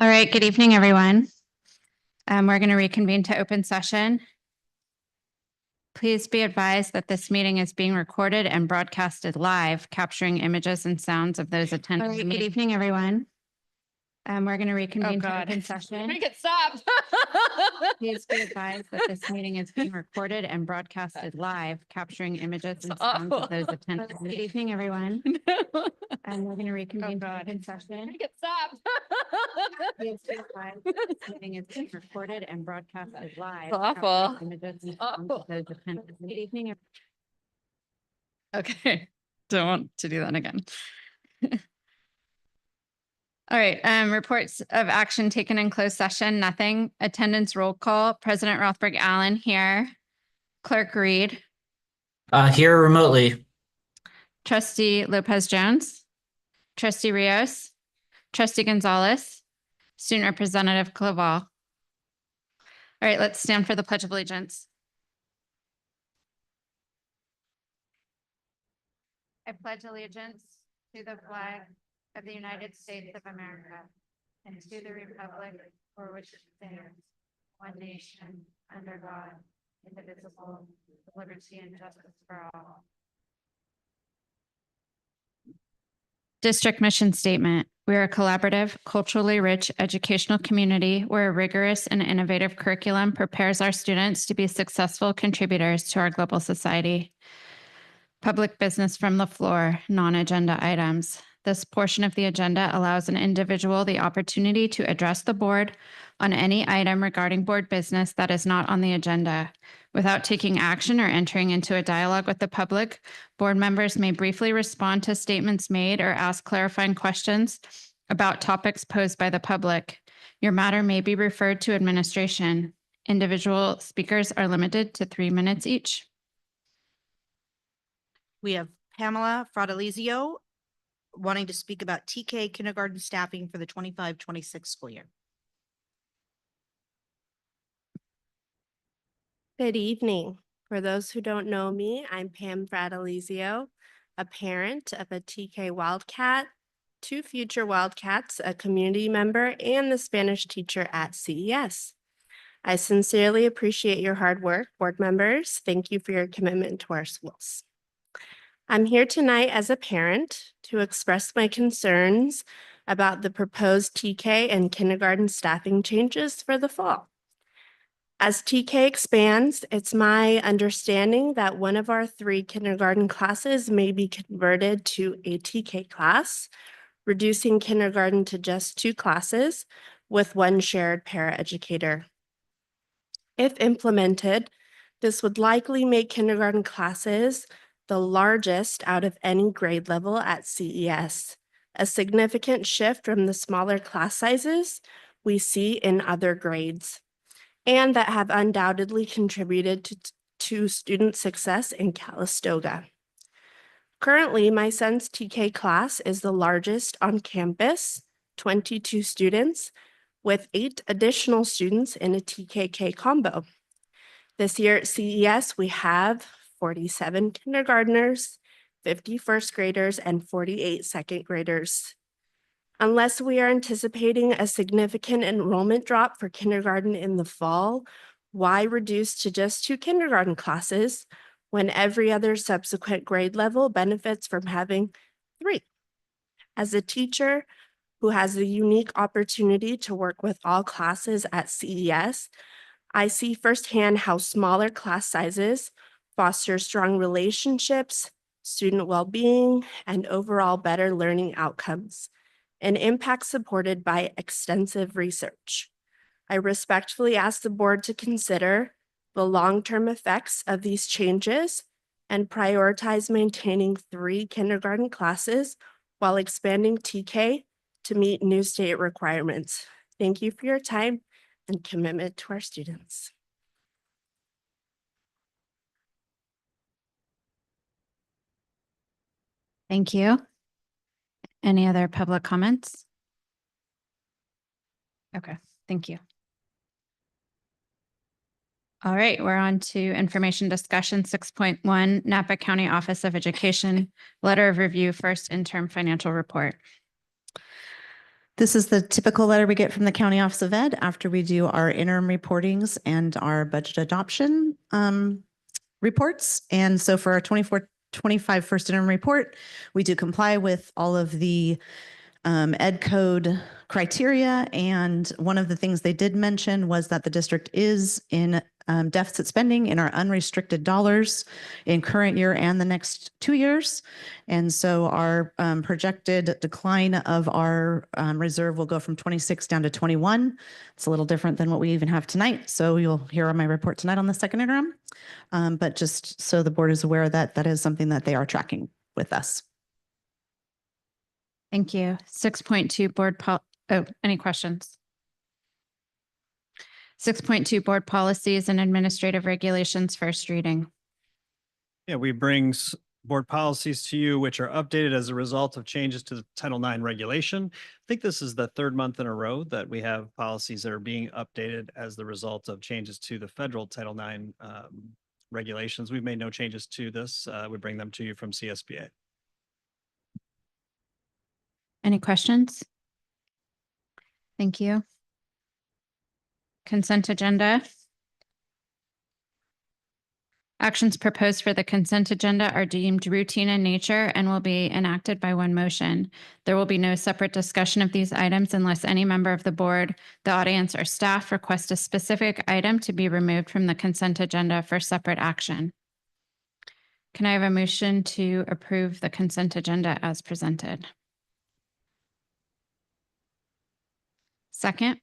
All right, good evening, everyone. We're going to reconvene to open session. Please be advised that this meeting is being recorded and broadcasted live, capturing images and sounds of those attending. All right, good evening, everyone. We're going to reconvene to open session. Make it stop. Please be advised that this meeting is being recorded and broadcasted live, capturing images and sounds of those attending. Good evening, everyone. And we're going to reconvene to open session. Make it stop. Please be advised that this meeting is being recorded and broadcasted live. It's awful. capturing images and sounds of those attending. Good evening. Okay, don't want to do that again. All right, reports of action taken in closed session, nothing. Attendance roll call, President Rothberg Allen here. Clerk Reed. Here remotely. Trustee Lopez Jones. Trustee Rios. Trustee Gonzalez. Student Representative Claval. All right, let's stand for the Pledge of Allegiance. I pledge allegiance to the flag of the United States of America and to the republic for which it stands, one nation, under God, indivisible, with liberty and justice for all. District mission statement. We are a collaborative, culturally rich educational community where a rigorous and innovative curriculum prepares our students to be successful contributors to our global society. Public business from the floor, non-agenda items. This portion of the agenda allows an individual the opportunity to address the board on any item regarding board business that is not on the agenda. Without taking action or entering into a dialogue with the public, board members may briefly respond to statements made or ask clarifying questions about topics posed by the public. Your matter may be referred to administration. Individual speakers are limited to 3 minutes each. We have Pamela Fratellizio wanting to speak about TK kindergarten staffing for the 25-26 school year. Good evening. For those who don't know me, I'm Pam Fratellizio, a parent of a TK Wildcat, 2 future Wildcats, a community member, and the Spanish teacher at CES. I sincerely appreciate your hard work, board members. Thank you for your commitment to our schools. I'm here tonight as a parent to express my concerns about the proposed TK and kindergarten staffing changes for the fall. As TK expands, it's my understanding that one of our 3 kindergarten classes may be converted to a TK class, reducing kindergarten to just 2 classes with 1 shared paraeducator. If implemented, this would likely make kindergarten classes the largest out of any grade level at CES, a significant shift from the smaller class sizes we see in other grades, and that have undoubtedly contributed to student success in Calistoga. Currently, my son's TK class is the largest on campus, 22 students, with 8 additional students in a TKK combo. This year at CES, we have 47 kindergartners, 50 first graders, and 48 second graders. Unless we are anticipating a significant enrollment drop for kindergarten in the fall, why reduce to just 2 kindergarten classes when every other subsequent grade level benefits from having 3? As a teacher who has the unique opportunity to work with all classes at CES, I see firsthand how smaller class sizes foster strong relationships, student well-being, and overall better learning outcomes, an impact supported by extensive research. I respectfully ask the board to consider the long-term effects of these changes and prioritize maintaining 3 kindergarten classes while expanding TK to meet new state requirements. Thank you for your time and commitment to our students. Thank you. Any other public comments? Okay, thank you. All right, we're on to information discussion 6.1, Napa County Office of Education, Letter of Review, First Interim Financial Report. This is the typical letter we get from the County Office of Ed after we do our interim reportings and our budget adoption reports. And so for our 24-25 first interim report, we do comply with all of the Ed code criteria. And one of the things they did mention was that the district is in deficit spending in our unrestricted dollars in current year and the next 2 years. And so our projected decline of our reserve will go from 26 down to 21. It's a little different than what we even have tonight. So you'll hear on my report tonight on the second interim. But just so the board is aware that that is something that they are tracking with us. Thank you. 6.2 any questions? 6.2 board policies and administrative regulations, first reading. Yeah, we bring board policies to you, which are updated as a result of changes to the Title IX regulation. I think this is the third month in a row that we have policies that are being updated as the result of changes to the federal Title IX regulations. We've made no changes to this. We bring them to you from CSBA. Any questions? Thank you. Consent agenda. Actions proposed for the consent agenda are deemed routine in nature and will be enacted by one motion. There will be no separate discussion of these items unless any member of the board, the audience, or staff request a specific item to be removed from the consent agenda for separate action. Can I have a motion to approve the consent agenda as presented? Second.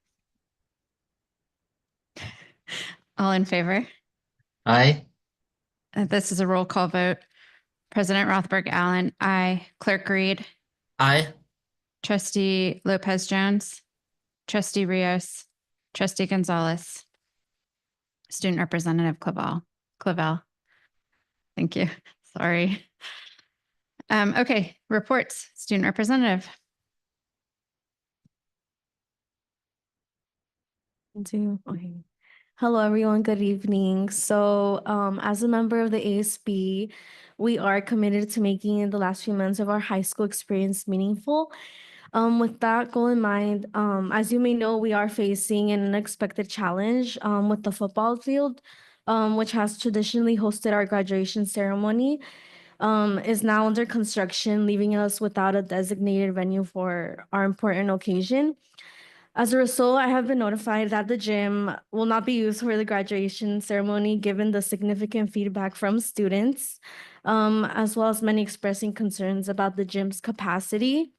All in favor? Aye. This is a roll call vote. President Rothberg Allen, aye. Clerk Reed, Aye. Trustee Lopez Jones, Trustee Rios, Trustee Gonzalez, Student Representative Clavel. Thank you. Sorry. Okay, reports. Student Representative. Okay. Hello, everyone. Good evening. So, as a member of the ASB, we are committed to making the last few months of our high school experience meaningful. With that goal in mind, as you may know, we are facing an unexpected challenge with the football field, which has traditionally hosted our graduation ceremony, is now under construction, leaving us without a designated venue for our important occasion. As a result, I have been notified that the gym will not be used for the graduation ceremony, given the significant feedback from students, as well as many expressing concerns about the gym's capacity.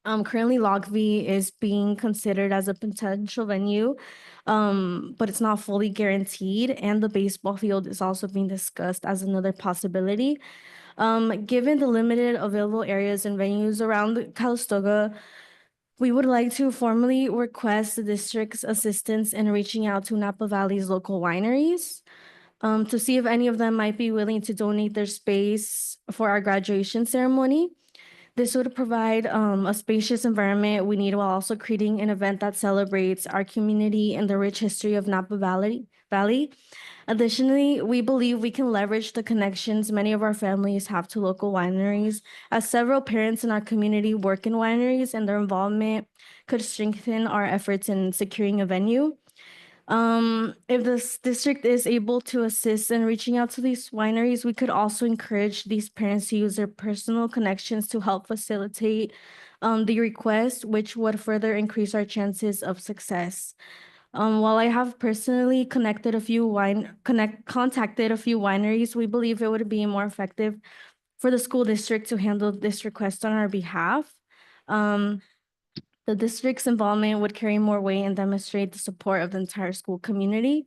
Currently, Logvy is being considered as a potential venue, but it's not fully guaranteed, and the baseball field is also being discussed as another possibility. Given the limited available areas and venues around Calistoga, we would like to formally request the district's assistance in reaching out to Napa Valley's local wineries to see if any of them might be willing to donate their space for our graduation ceremony. This would provide a spacious environment we need while also creating an event that celebrates our community and the rich history of Napa Valley. Additionally, we believe we can leverage the connections many of our families have to local wineries, as several parents in our community work in wineries, and their involvement could strengthen our efforts in securing a venue. If this district is able to assist in reaching out to these wineries, we could also encourage these parents to use their personal connections to help facilitate the request, which would further increase our chances of success. While I have personally contacted a few wineries, we believe it would be more effective for the school district to handle this request on our behalf. The district's involvement would carry more weight and demonstrate the support of the entire school community.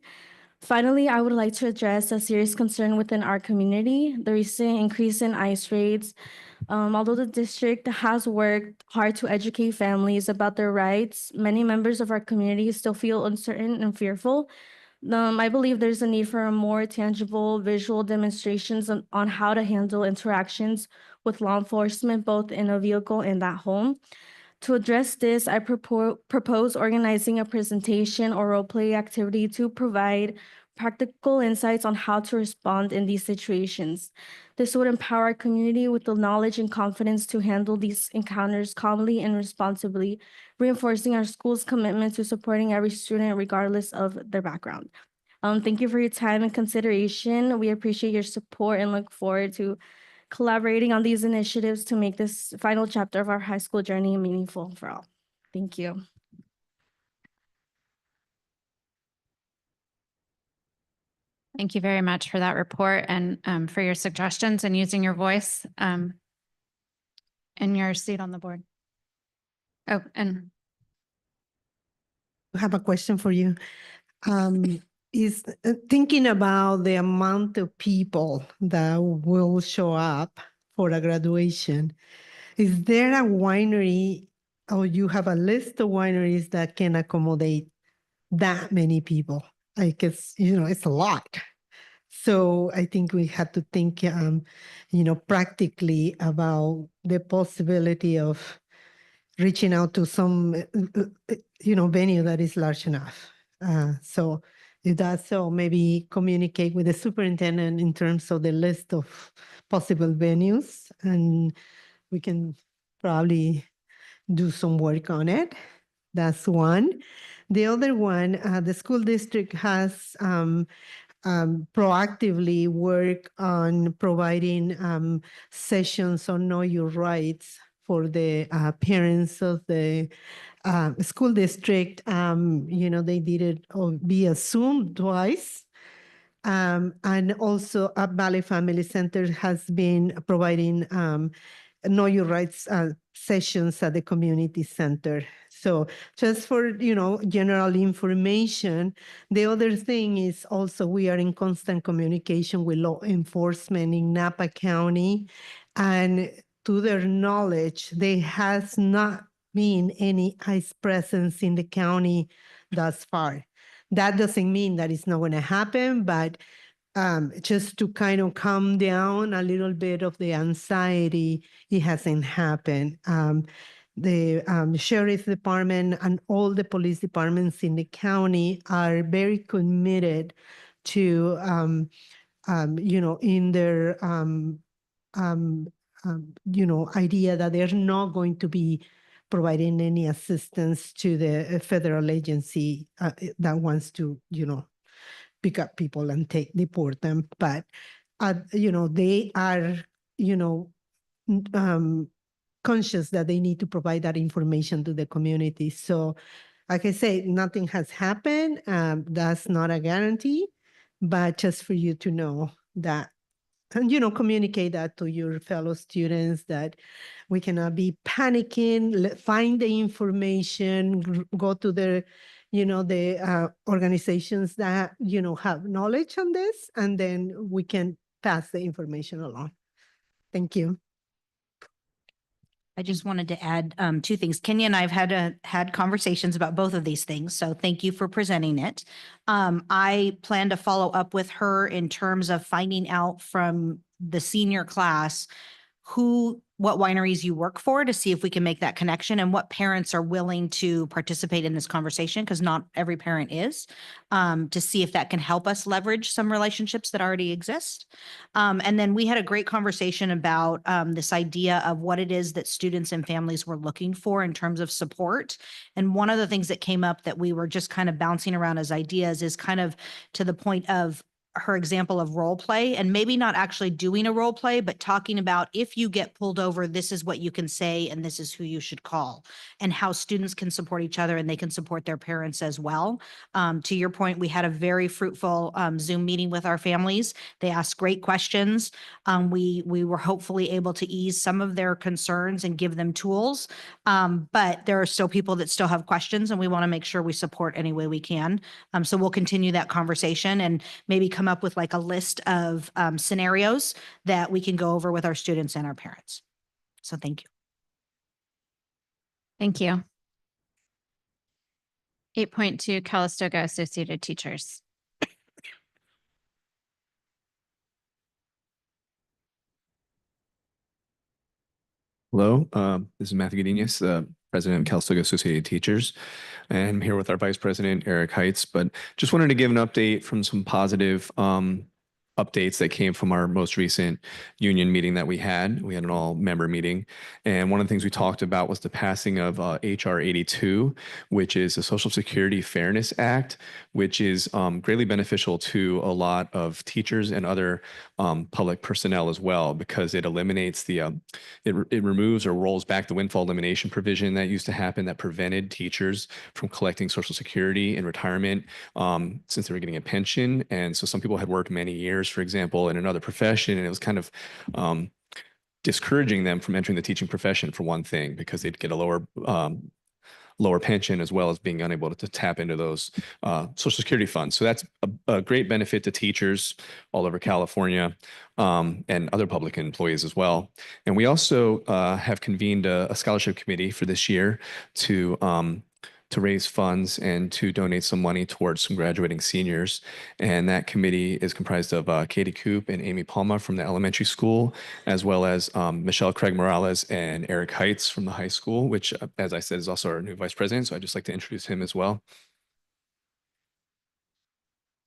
Finally, I would like to address a serious concern within our community, the recent increase in ICE raids. Although the district has worked hard to educate families about their rights, many members of our community still feel uncertain and fearful. I believe there's a need for a more tangible visual demonstrations on how to handle interactions with law enforcement, both in a vehicle and at home. To address this, I propose organizing a presentation or role play activity to provide practical insights on how to respond in these situations. This would empower our community with the knowledge and confidence to handle these encounters calmly and responsibly, reinforcing our school's commitment to supporting every student regardless of their background. Thank you for your time and consideration. We appreciate your support and look forward to collaborating on these initiatives to make this final chapter of our high school journey meaningful for all. Thank you. Thank you very much for that report and for your suggestions and using your voice in your seat on the board. Oh, and I have a question for you. Is thinking about the amount of people that will show up for a graduation, is there a winery or you have a list of wineries that can accommodate that many people? Like it's a lot. So I think we have to think, practically about the possibility of reaching out to some, venue that is large enough. So if that's so, maybe communicate with the superintendent in terms of the list of possible venues, and we can probably do some work on it. That's one. The other one, the school district has proactively work on providing sessions on Know Your Rights for the parents of the school district. They did it via Zoom twice. And also Up Valley Family Center has been providing Know Your Rights sessions at the community center. So just for, general information, the other thing is also we are in constant communication with law enforcement in Napa County. And to their knowledge, there has not been any ICE presence in the county thus far. That doesn't mean that it's not going to happen, but just to kind of calm down a little bit of the anxiety, it hasn't happened. The sheriff's department and all the police departments in the county are very committed to, in their, idea that they're not going to be providing any assistance to the federal agency that wants to, pick up people and deport them. But, they are, conscious that they need to provide that information to the community. So like I say, nothing has happened. That's not a guarantee, but just for you to know that, and, communicate that to your fellow students that we cannot be panicking, find the information, go to the, the organizations that, have knowledge on this, and then we can pass the information along. Thank you. I just wanted to add two things. Kenya and I have had conversations about both of these things, so thank you for presenting it. I plan to follow up with her in terms of finding out from the senior class what wineries you work for, to see if we can make that connection, and what parents are willing to participate in this conversation, because not every parent is, to see if that can help us leverage some relationships that already exist. And then we had a great conversation about this idea of what it is that students and families were looking for in terms of support. And one of the things that came up that we were just kind of bouncing around as ideas is kind of to the point of her example of role play, and maybe not actually doing a role play, but talking about, if you get pulled over, this is what you can say, and this is who you should call, and how students can support each other and they can support their parents as well. To your point, we had a very fruitful Zoom meeting with our families. They asked great questions. We were hopefully able to ease some of their concerns and give them tools. But there are still people that still have questions, and we want to make sure we support any way we can. So we'll continue that conversation and maybe come up with like a list of scenarios that we can go over with our students and our parents. So thank you. thank you. 8.2 Calistoga Associated Teachers. Hello, this is Matthew Godinez, President of Calistoga Associated Teachers. And I'm here with our Vice President, Eric Heitz, but just wanted to give an update from some positive updates that came from our most recent union meeting that we had. We had an all-member meeting. And one of the things we talked about was the passing of HR 82, which is the Social Security Fairness Act, which is greatly beneficial to a lot of teachers and other public personnel as well, because it eliminates it removes or rolls back the windfall elimination provision that used to happen that prevented teachers from collecting Social Security in retirement since they were getting a pension. And so some people had worked many years, for example, in another profession, and it was kind of discouraging them from entering the teaching profession, for one thing, because they'd get a lower pension, as well as being unable to tap into those Social Security funds. So that's a great benefit to teachers all over California and other public employees as well. And we also have convened a scholarship committee for this year to raise funds and to donate some money towards some graduating seniors. And that committee is comprised of Katie Coop and Amy Palma from the elementary school, as well as Michelle Craig Morales and Eric Heitz from the high school, which, as I said, is also our new vice president. So I'd just like to introduce him as well.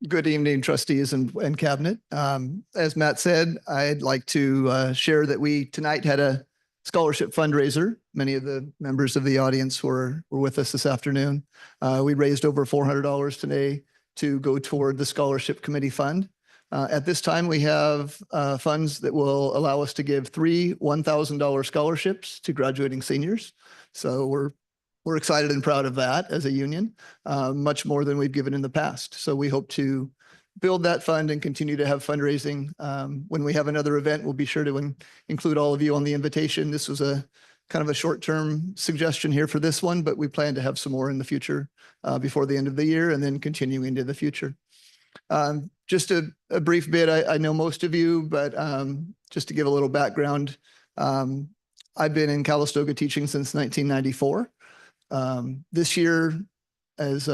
Good evening, trustees and cabinet. As Matt said, I'd like to share that we tonight had a scholarship fundraiser. Many of the members of the audience were with us this afternoon. We raised over $400 today to go toward the scholarship committee fund. At this time, we have funds that will allow us to give 3 $1,000 scholarships to graduating seniors. So we're excited and proud of that as a union, much more than we've given in the past. So we hope to build that fund and continue to have fundraising. When we have another event, we'll be sure to include all of you on the invitation. This was a kind of a short-term suggestion here for this one, but we plan to have some more in the future before the end of the year and then continue into the future. Just a brief bit, I know most of you, but just to give a little background, I've been in Calistoga teaching since 1994. This year, as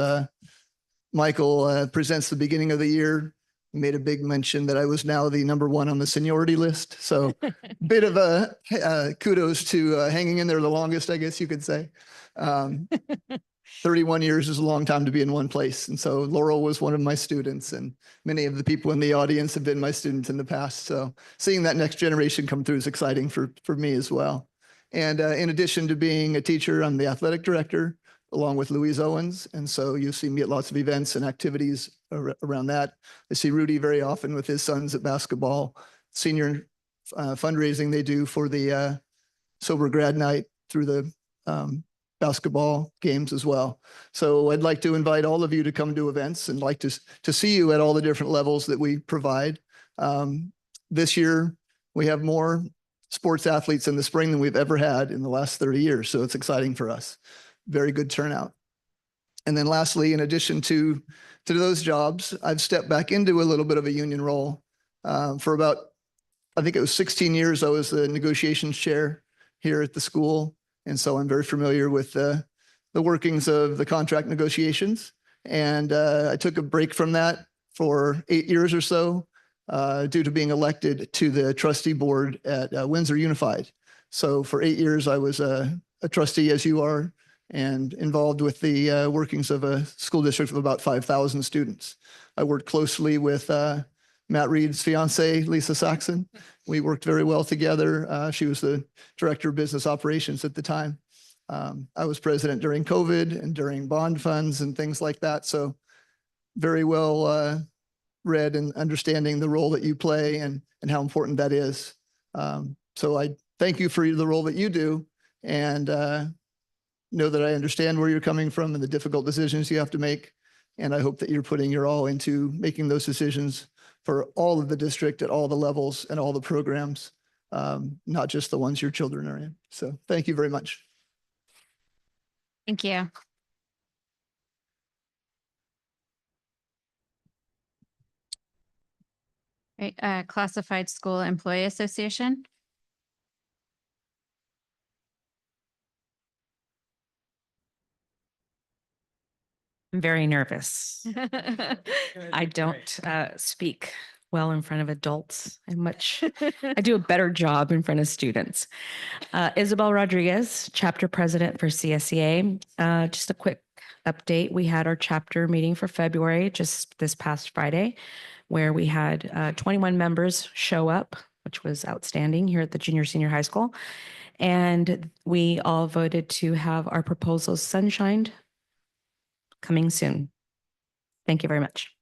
Michael presents the beginning of the year, made a big mention that I was now the #1 on the seniority list. So bit of a kudos to hanging in there the longest, I guess you could say. 31 years is a long time to be in one place. And so Laurel was one of my students, and many of the people in the audience have been my students in the past. So seeing that next generation come through is exciting for me as well. And in addition to being a teacher, I'm the athletic director, along with Louise Owens. And so you see me at lots of events and activities around that. I see Rudy very often with his sons at basketball, senior fundraising they do for the sober grad night through the basketball games as well. So I'd like to invite all of you to come to events and like to see you at all the different levels that we provide. This year, we have more sports athletes in the spring than we've ever had in the last 30 years. So it's exciting for us. Very good turnout. And then lastly, in addition to those jobs, I've stepped back into a little bit of a union role for about, I think it was 16 years. I was the negotiations chair here at the school. And so I'm very familiar with the workings of the contract negotiations. And I took a break from that for 8 years or so due to being elected to the trustee board at Windsor Unified. So for 8 years, I was a trustee, as you are, and involved with the workings of a school district of about 5,000 students. I worked closely with Matt Reed's fiance, Lisa Saxon. We worked very well together. She was the director of business operations at the time. I was president during COVID and during bond funds and things like that. So very well read and understanding the role that you play and how important that is. So I thank you for the role that you do, and know that I understand where you're coming from and the difficult decisions you have to make. And I hope that you're putting your all into making those decisions for all of the district at all the levels and all the programs, not just the ones your children are in. So thank you very much. Thank you. Right, Classified School Employee Association. I'm very nervous. I don't speak well in front of adults. I do a better job in front of students. Isabel Rodriguez, chapter president for CSEA. Just a quick update. We had our chapter meeting for February, just this past Friday, where we had 21 members show up, which was outstanding here at the junior senior high school. And we all voted to have our proposals sunshined coming soon. Thank you very much.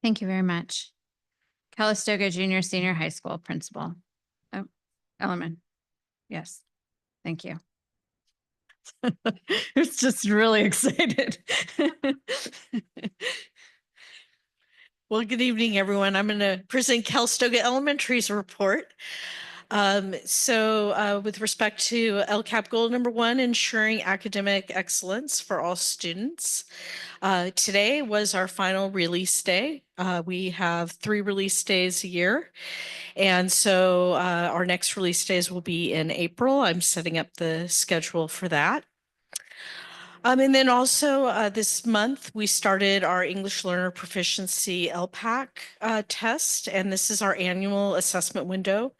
Thank you very much. Calistoga Junior Senior High School Principal. Oh, Ellerman. Yes, thank you. It's just really excited. Well, good evening, everyone. I'm going to present Calistoga Elementary's report. With respect to LCAP goal number 1, ensuring academic excellence for all students. Today was our final release day. We have 3 release days a year. And so our next release days will be in April. I'm setting up the schedule for that. And then also this month, we started our English Learner Proficiency LPAC test, and this is our annual assessment window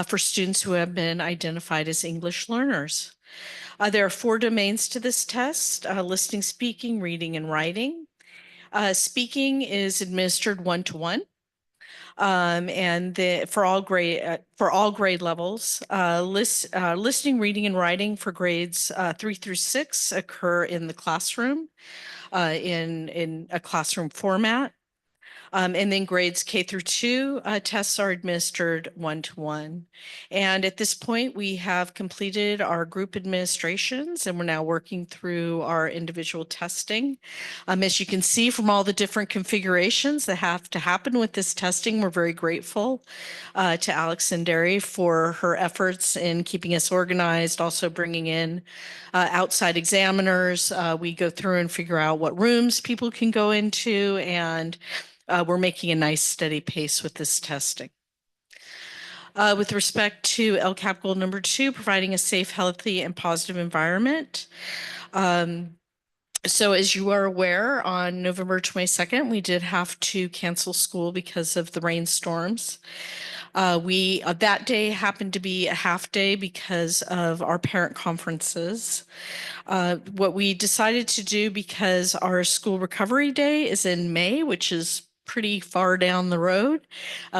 for students who have been identified as English learners. There are 4 domains to this test: listening, speaking, reading, and writing. Speaking is administered 1-to-1. For all grade levels, listening, reading, and writing for grades 3 through 6 occur in the classroom in a classroom format. And then grades K through 2 tests are administered 1-to-1. And at this point, we have completed our group administrations, and we're now working through our individual testing. As you can see from all the different configurations that have to happen with this testing, we're very grateful to Alex Senderi for her efforts in keeping us organized, also bringing in outside examiners. We go through and figure out what rooms people can go into, and we're making a nice steady pace with this testing. With respect to LCAP goal number 2, providing a safe, healthy, and positive environment. So as you are aware, on November 22nd, we did have to cancel school because of the rainstorms. That day happened to be a half day because of our parent conferences. What we decided to do, because our school recovery day is in May, which is pretty far down the road,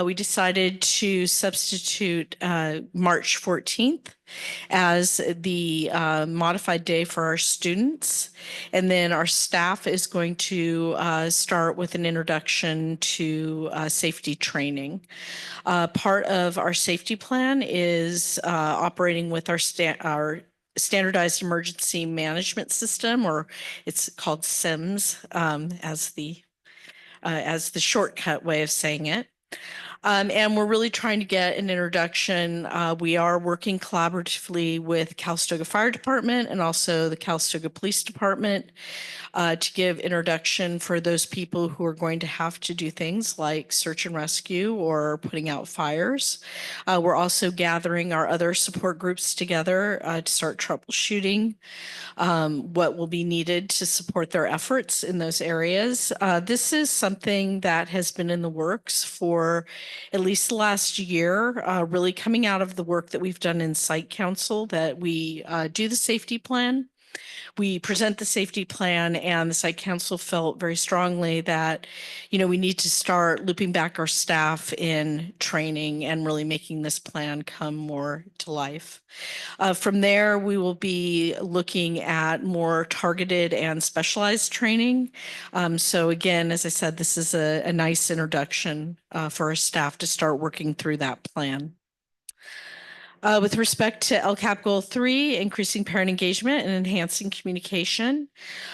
we decided to substitute March 14th as the modified day for our students. And then our staff is going to start with an introduction to safety training. Part of our safety plan is operating with our standardized emergency management system, or it's called SIMS as the shortcut way of saying it. And we're really trying to get an introduction. We are working collaboratively with Calistoga Fire Department and also the Calistoga Police Department to give introduction for those people who are going to have to do things like search and rescue or putting out fires. We're also gathering our other support groups together to start troubleshooting what will be needed to support their efforts in those areas. This is something that has been in the works for at least the last year, really coming out of the work that we've done in Site Council, that we do the safety plan. We present the safety plan, and the Site Council felt very strongly that, we need to start looping back our staff in training and really making this plan come more to life. From there, we will be looking at more targeted and specialized training. So again, as I said, this is a nice introduction for our staff to start working through that plan. With respect to LCAP Goal 3, increasing parent engagement and enhancing communication.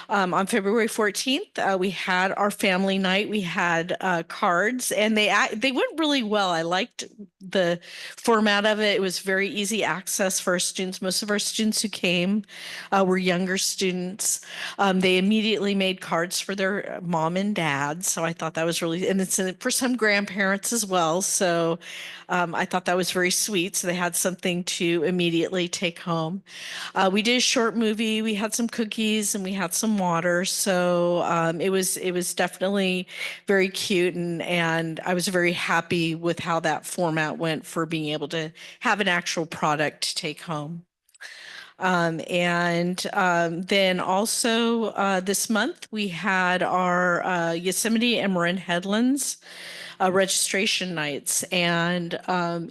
On February 14th, we had our family night. We had cards, and they went really well. I liked the format of it. It was very easy access for our students. Most of our students who came were younger students. They immediately made cards for their mom and dad. So I thought that was really, and it's for some grandparents as well. So I thought that was very sweet. So they had some something to immediately take home. We did a short movie. We had some cookies and we had some water. So it was definitely very cute, and I was very happy with how that format went for being able to have an actual product to take home. Then also this month we had our Yosemite and Marin Headlands registration nights. And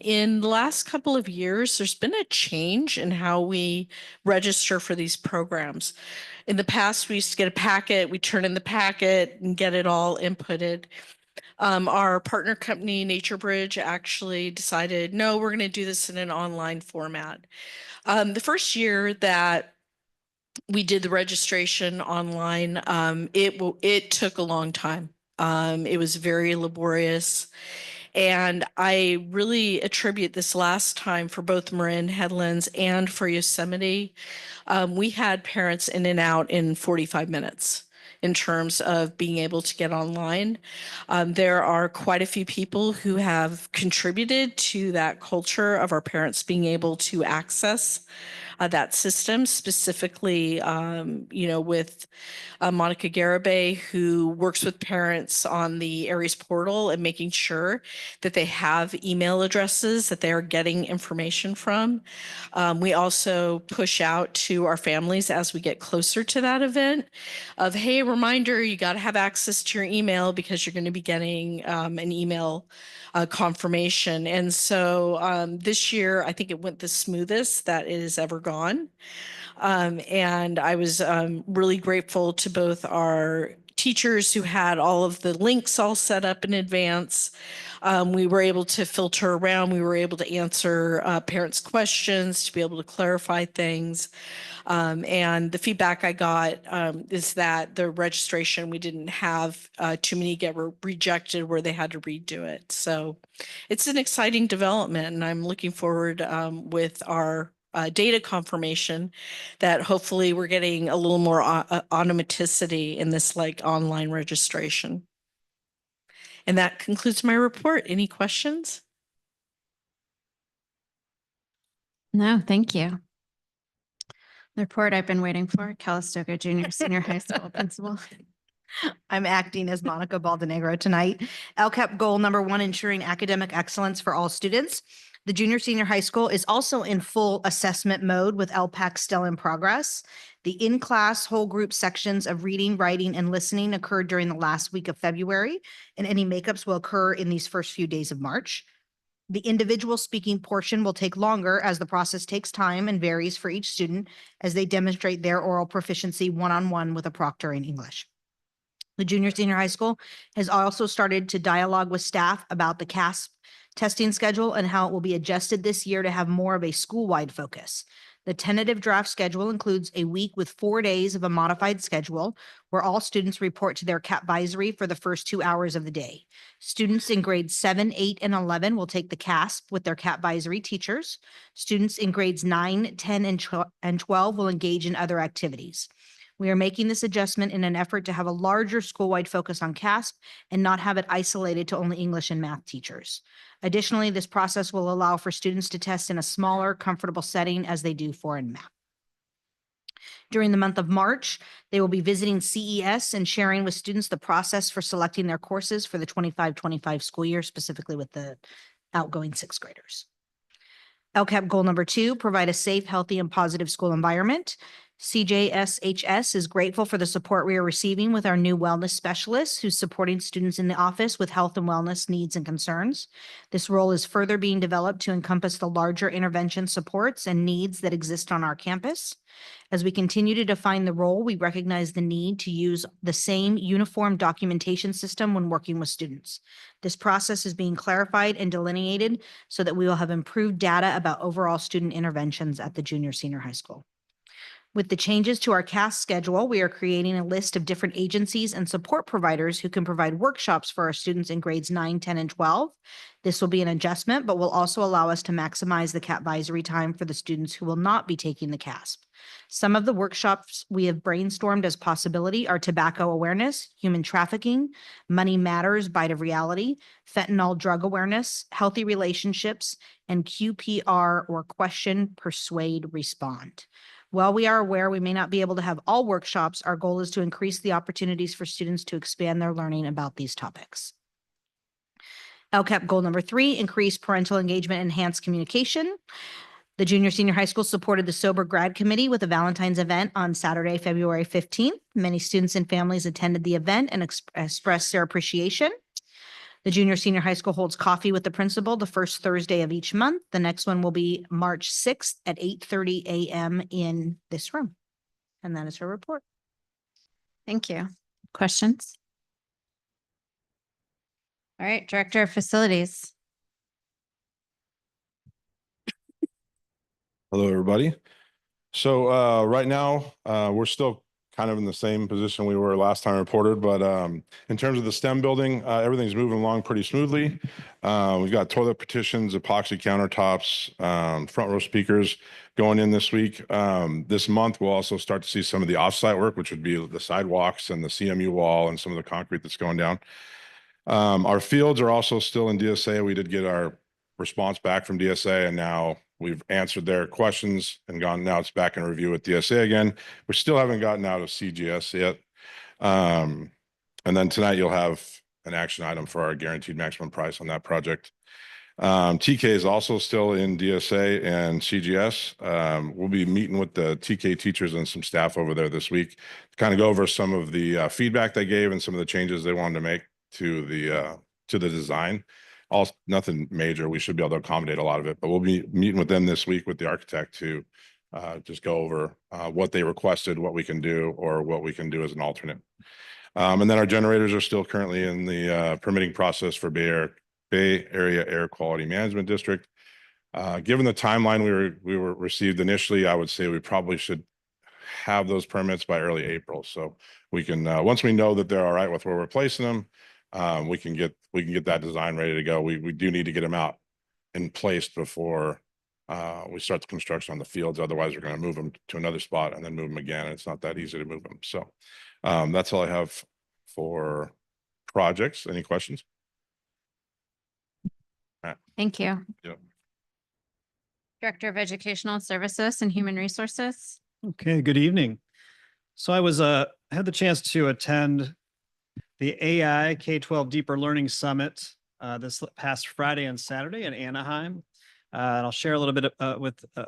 in the last couple of years, there's been a change in how we register for these programs. In the past, we used to get a packet, we turn in the packet and get it all inputted. Our partner company, NatureBridge, actually decided, no, we're going to do this in an online format. The first year that we did the registration online, it took a long time. It was very laborious. And I really attribute this last time for both Marin Headlands and for Yosemite. We had parents in and out in 45 minutes in terms of being able to get online. There are quite a few people who have contributed to that culture of our parents being able to access that system, specifically, with Monica Garibay, who works with parents on the Aries portal and making sure that they have email addresses that they are getting information from. We also push out to our families as we get closer to that event of, hey, reminder, you got to have access to your email because you're going to be getting an email confirmation. And so this year, I think it went the smoothest that it has ever gone. And I was really grateful to both our teachers who had all of the links all set up in advance. We were able to filter around. We were able to answer parents' questions to be able to clarify things. And the feedback I got is that the registration, we didn't have too many get rejected where they had to redo it. So it's an exciting development, and I'm looking forward with our data confirmation that hopefully we're getting a little more automaticity in this like online registration. And that concludes my report. Any questions? No, thank you. The report I've been waiting for, Calistoga Junior Senior High School Principal. I'm acting as Monica Baldenegro tonight. LCAP goal number 1, ensuring academic excellence for all students. The junior senior high school is also in full assessment mode with LPAC still in progress. The in-class whole group sections of reading, writing, and listening occurred during the last week of February, and any makeups will occur in these first few days of March. The individual speaking portion will take longer as the process takes time and varies for each student as they demonstrate their oral proficiency one-on-one with a proctor in English. The junior senior high school has also started to dialogue with staff about the CASP testing schedule and how it will be adjusted this year to have more of a school-wide focus. The tentative draft schedule includes a week with 4 days of a modified schedule where all students report to their CAPvisory for the first 2 hours of the day. Students in grades 7, 8, and 11 will take the CASP with their CAPvisory teachers. Students in grades 9, 10, and 12 will engage in other activities. We are making this adjustment in an effort to have a larger school-wide focus on CASP and not have it isolated to only English and math teachers. Additionally, this process will allow for students to test in a smaller, comfortable setting as they do for in math. During the month of March, they will be visiting CES and sharing with students the process for selecting their courses for the 25-25 school year, specifically with the outgoing 6th graders. LCAP goal number 2, provide a safe, healthy, and positive school environment. CJSHS is grateful for the support we are receiving with our new wellness specialists who's supporting students in the office with health and wellness needs and concerns. This role is further being developed to encompass the larger intervention supports and needs that exist on our campus. As we continue to define the role, we recognize the need to use the same uniform documentation system when working with students. This process is being clarified and delineated so that we will have improved data about overall student interventions at the junior senior high school. With the changes to our CAS schedule, we are creating a list of different agencies and support providers who can provide workshops for our students in grades 9, 10, and 12. This will be an adjustment, but will also allow us to maximize the CAP advisory time for the students who will not be taking the CASP. Some of the workshops we have brainstormed as possibility are tobacco awareness, human trafficking, money matters, bite of reality, fentanyl drug awareness, healthy relationships, and QPR or question, persuade, respond. While we are aware we may not be able to have all workshops, our goal is to increase the opportunities for students to expand their learning about these topics. LCAP goal number 3, increase parental engagement, enhance communication. The junior senior high school supported the Sober Grad Committee with a Valentine's event on Saturday, February 15th. Many students and families attended the event and expressed their appreciation. The junior senior high school holds coffee with the principal the first Thursday of each month. The next one will be March 6th at 8:30 a.m. in this room. And that is her report. Thank you. Questions? All right, Director of Facilities. Hello, everybody. So right now, we're still kind of in the same position we were last time reported, but in terms of the STEM building, everything's moving along pretty smoothly. We've got toilet partitions, epoxy countertops, front row speakers going in this week. This month, we'll also start to see some of the offsite work, which would be the sidewalks and the CMU wall and some of the concrete that's going down. Our fields are also still in DSA. We did get our response back from DSA, and now we've answered their questions and now it's back in review with DSA again. We still haven't gotten out of CGS yet. And then tonight you'll have an action item for our guaranteed maximum price on that project. TK is also still in DSA and CGS. We'll be meeting with the TK teachers and some staff over there this week to kind of go over some of the feedback they gave and some of the changes they wanted to make to the design. Nothing major. We should be able to accommodate a lot of it, but we'll be meeting with them this week with the architect to just go over what they requested, what we can do, or what we can do as an alternate. And then our generators are still currently in the permitting process for Bay Area Air Quality Management District. Given the timeline we were received initially, I would say we probably should have those permits by early April. So we can once we know that they're all right with where we're placing them, we can get that design ready to go. We do need to get them out in place before we start the construction on the fields. Otherwise, we're going to move them to another spot and then move them again. And it's not that easy to move them. So that's all I have for projects. Any questions? Thank you. Yep. Director of Educational Services and Human Resources. Okay, good evening. So I had the chance to attend the AI K-12 Deeper Learning Summit this past Friday and Saturday in Anaheim. And I'll share a little bit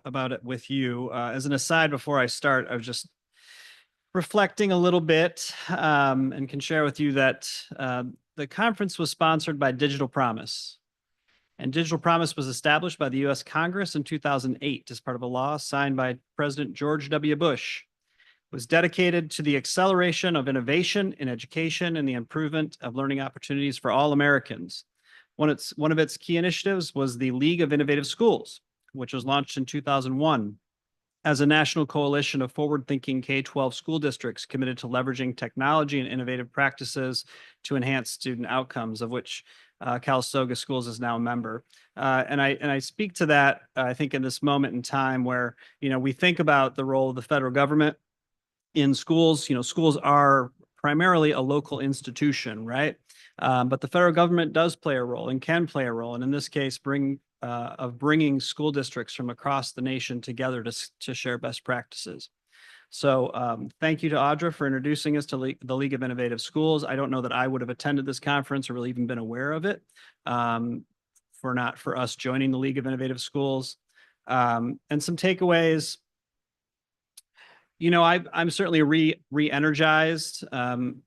about it with you. As an aside, before I start, I was just reflecting a little bit and can share with you that the conference was sponsored by Digital Promise. And Digital Promise was established by the U.S. Congress in 2008 as part of a law signed by President George W. Bush. It was dedicated to the acceleration of innovation in education and the improvement of learning opportunities for all Americans. One of its key initiatives was the League of Innovative Schools, which was launched in 2001 as a national coalition of forward-thinking K-12 school districts committed to leveraging technology and innovative practices to enhance student outcomes, of which Calistoga Schools is now a member. And I speak to that, I think, in this moment in time where, we think about the role of the federal government in schools. Schools are primarily a local institution, right? But the federal government does play a role and can play a role. And in this case, bringing school districts from across the nation together to share best practices. So thank you to Audra for introducing us to the League of Innovative Schools. I don't know that I would have attended this conference or really even been aware of it for us joining the League of Innovative Schools. And some takeaways. I'm certainly re-energized, and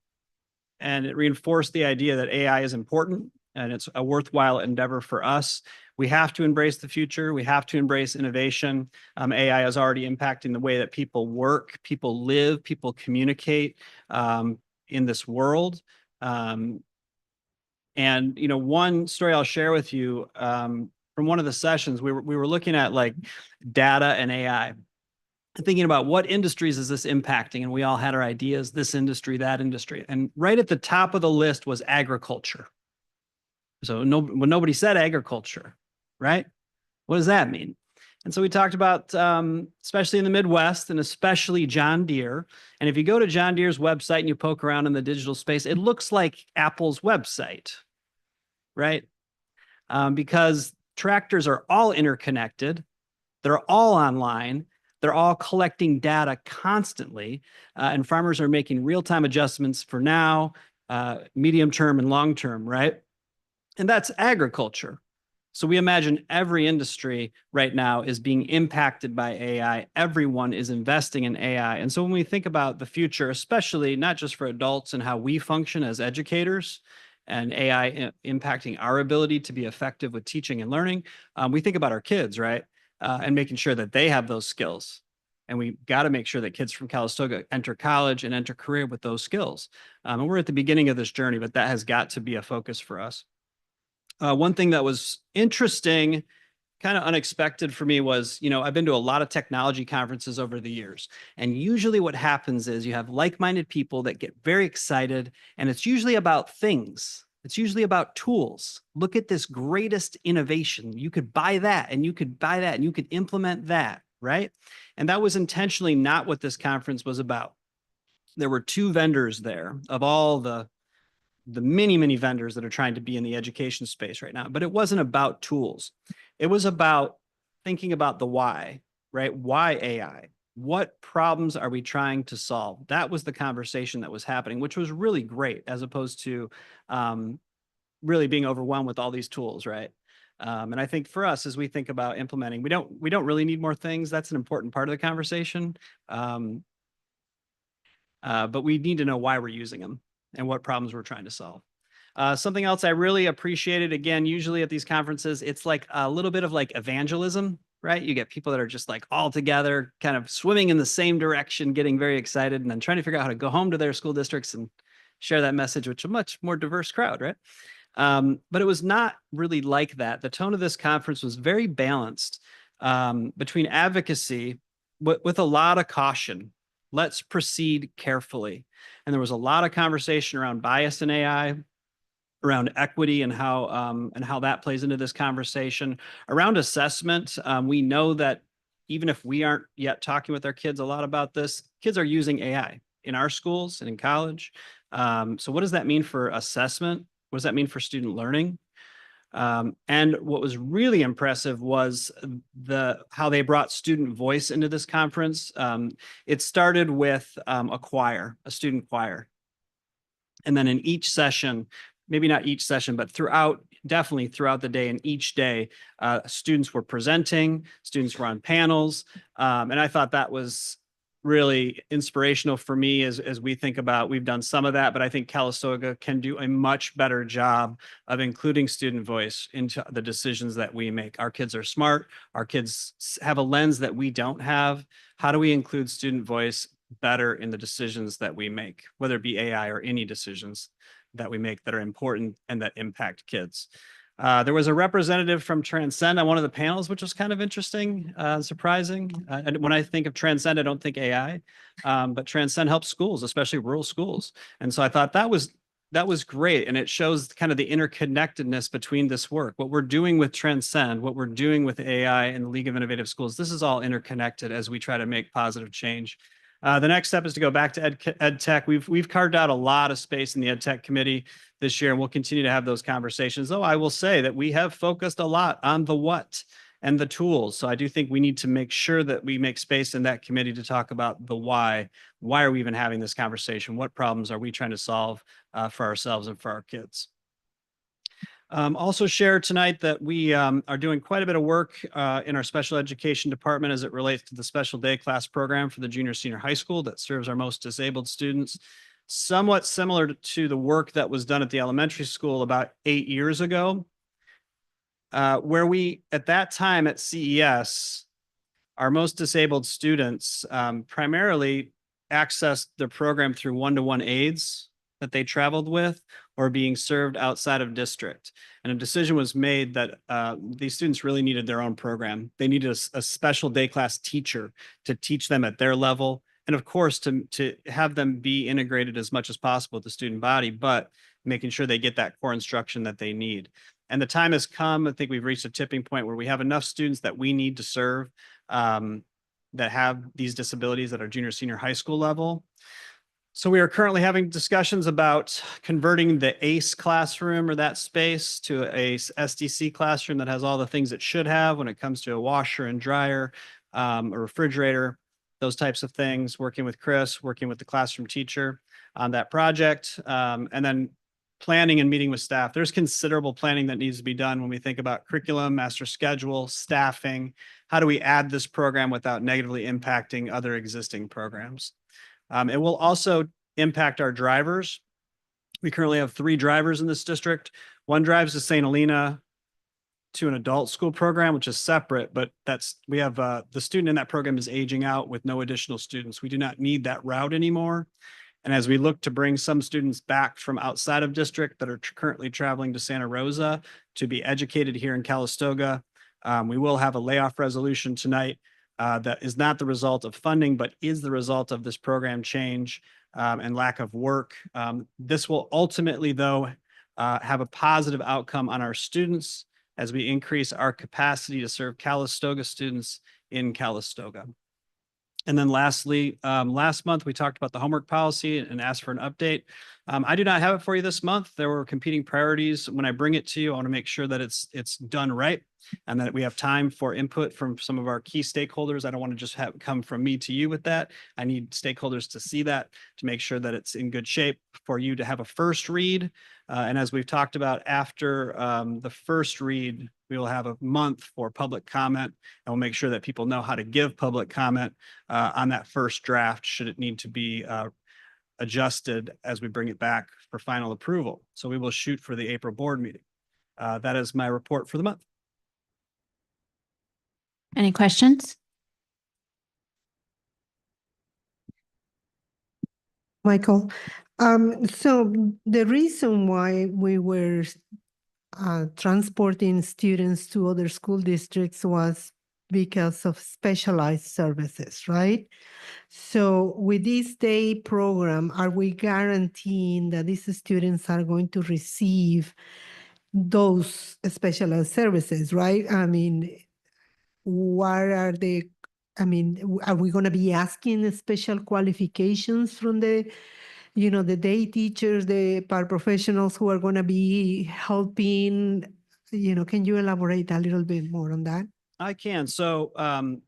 it reinforced the idea that AI is important and it's a worthwhile endeavor for us. We have to embrace the future. We have to embrace innovation. AI is already impacting the way that people work, people live, people communicate in this world. And one story I'll share with you from one of the sessions, we were looking at like data and AI. thinking about what industries is this impacting, and we all had our ideas, this industry, that industry. And right at the top of the list was agriculture. So nobody said agriculture, right? What does that mean? And so we talked about, especially in the Midwest and especially John Deere. And if you go to John Deere's website and you poke around in the digital space, it looks like Apple's website, right? Because tractors are all interconnected. They're all online. They're all collecting data constantly. And farmers are making real-time adjustments for now, medium term and long term, right? And that's agriculture. So we imagine every industry right now is being impacted by AI. Everyone is investing in AI. And so when we think about the future, especially not just for adults and how we function as educators and AI impacting our ability to be effective with teaching and learning, we think about our kids, right? And making sure that they have those skills. And we got to make sure that kids from Calistoga enter college and enter career with those skills. And we're at the beginning of this journey, but that has got to be a focus for us. One thing that was interesting, kind of unexpected for me was, I've been to a lot of technology conferences over the years. And usually what happens is you have like-minded people that get very excited, and it's usually about things. It's usually about tools. Look at this greatest innovation. You could buy that, and you could buy that, and you could implement that, right? And that was intentionally not what this conference was about. There were 2 vendors there of all the many, many vendors that are trying to be in the education space right now, but it wasn't about tools. It was about thinking about the why, right? Why AI? What problems are we trying to solve? That was the conversation that was happening, which was really great, as opposed to really being overwhelmed with all these tools, right? And I think for us, as we think about implementing, we don't really need more things. That's an important part of the conversation. But we need to know why we're using them and what problems we're trying to solve. Something else I really appreciated, again, usually at these conferences, it's like a little bit of like evangelism, right? You get people that are just like all together, kind of swimming in the same direction, getting very excited, and then trying to figure out how to go home to their school districts and share that message with a much more diverse crowd, right? But it was not really like that. The tone of this conference was very balanced between advocacy with a lot of caution. Let's proceed carefully. And there was a lot of conversation around bias in AI, around equity and how that plays into this conversation. Around assessment, we know that even if we aren't yet talking with our kids a lot about this, kids are using AI in our schools and in college. So what does that mean for assessment? What does that mean for student learning? And what was really impressive was how they brought student voice into this conference. It started with a student choir. And then in each session, maybe not each session, but definitely throughout the day and each day, students were presenting, students were on panels. And I thought that was really inspirational for me as we think about, we've done some of that, but I think Calistoga can do a much better job of including student voice into the decisions that we make. Our kids are smart. Our kids have a lens that we don't have. How do we include student voice better in the decisions that we make, whether it be AI or any decisions that we make that are important and that impact kids? There was a representative from Transcend on one of the panels, which was kind of interesting, surprising. And when I think of Transcend, I don't think AI, but Transcend helps schools, especially rural schools. And so I thought that was great. And it shows kind of the interconnectedness between this work, what we're doing with Transcend, what we're doing with AI and the League of Innovative Schools. This is all interconnected as we try to make positive change. The next step is to go back to Ed Tech. We've carved out a lot of space in the Ed Tech committee this year, and we'll continue to have those conversations. Though I will say that we have focused a lot on the what and the tools. So I do think we need to make sure that we make space in that committee to talk about the why. Why are we even having this conversation? What problems are we trying to solve for ourselves and for our kids? Also share tonight that we are doing quite a bit of work in our special education department as it relates to the special day class program for the junior senior high school that serves our most disabled students. Somewhat similar to the work that was done at the elementary school about 8 years ago, where we, at that time at CES, our most disabled students primarily accessed the program through one-to-one aides that they traveled with, or being served outside of district. And a decision was made that these students really needed their own program. They needed a special day class teacher to teach them at their level. And of course, to have them be integrated as much as possible with the student body, but making sure they get that core instruction that they need. And the time has come. I think we've reached a tipping point where we have enough students that we need to serve that have these disabilities at our junior, senior high school level. So we are currently having discussions about converting the ACE classroom or that space to a SDC classroom that has all the things it should have when it comes to a washer and dryer, a refrigerator, those types of things, working with Chris, working with the classroom teacher on that project, and then planning and meeting with staff. There's considerable planning that needs to be done when we think about curriculum, master schedule, staffing. How do we add this program without negatively impacting other existing programs? It will also impact our drivers. We currently have 3 drivers in this district. One drives to St. Helena to an adult school program, which is separate, but we have the student in that program is aging out with no additional students. We do not need that route anymore. And as we look to bring some students back from outside of district that are currently traveling to Santa Rosa to be educated here in Calistoga, we will have a layoff resolution tonight that is not the result of funding, but is the result of this program change and lack of work. This will ultimately, though, have a positive outcome on our students as we increase our capacity to serve Calistoga students in Calistoga. And then lastly, last month, we talked about the homework policy and asked for an update. I do not have it for you this month. There were competing priorities. When I bring it to you, I want to make sure that it's done right and that we have time for input from some of our key stakeholders. I don't want to just have come from me to you with that. I need stakeholders to see that, to make sure that it's in good shape for you to have a first read. And as we've talked about, after the first read, we will have a month for public comment, and we'll make sure that people know how to give public comment on that first draft, should it need to be adjusted as we bring it back for final approval. So we will shoot for the April board meeting. That is my report for the month. Any questions? Michael, so the reason why we were transporting students to other school districts was because of specialized services, right? So with this day program, are we guaranteeing that these students are going to receive those specialized services, right? I mean, what are the, are we going to be asking special qualifications from the day teachers, the paraprofessionals who are going to be helping? Can you elaborate a little bit more on that? I can. So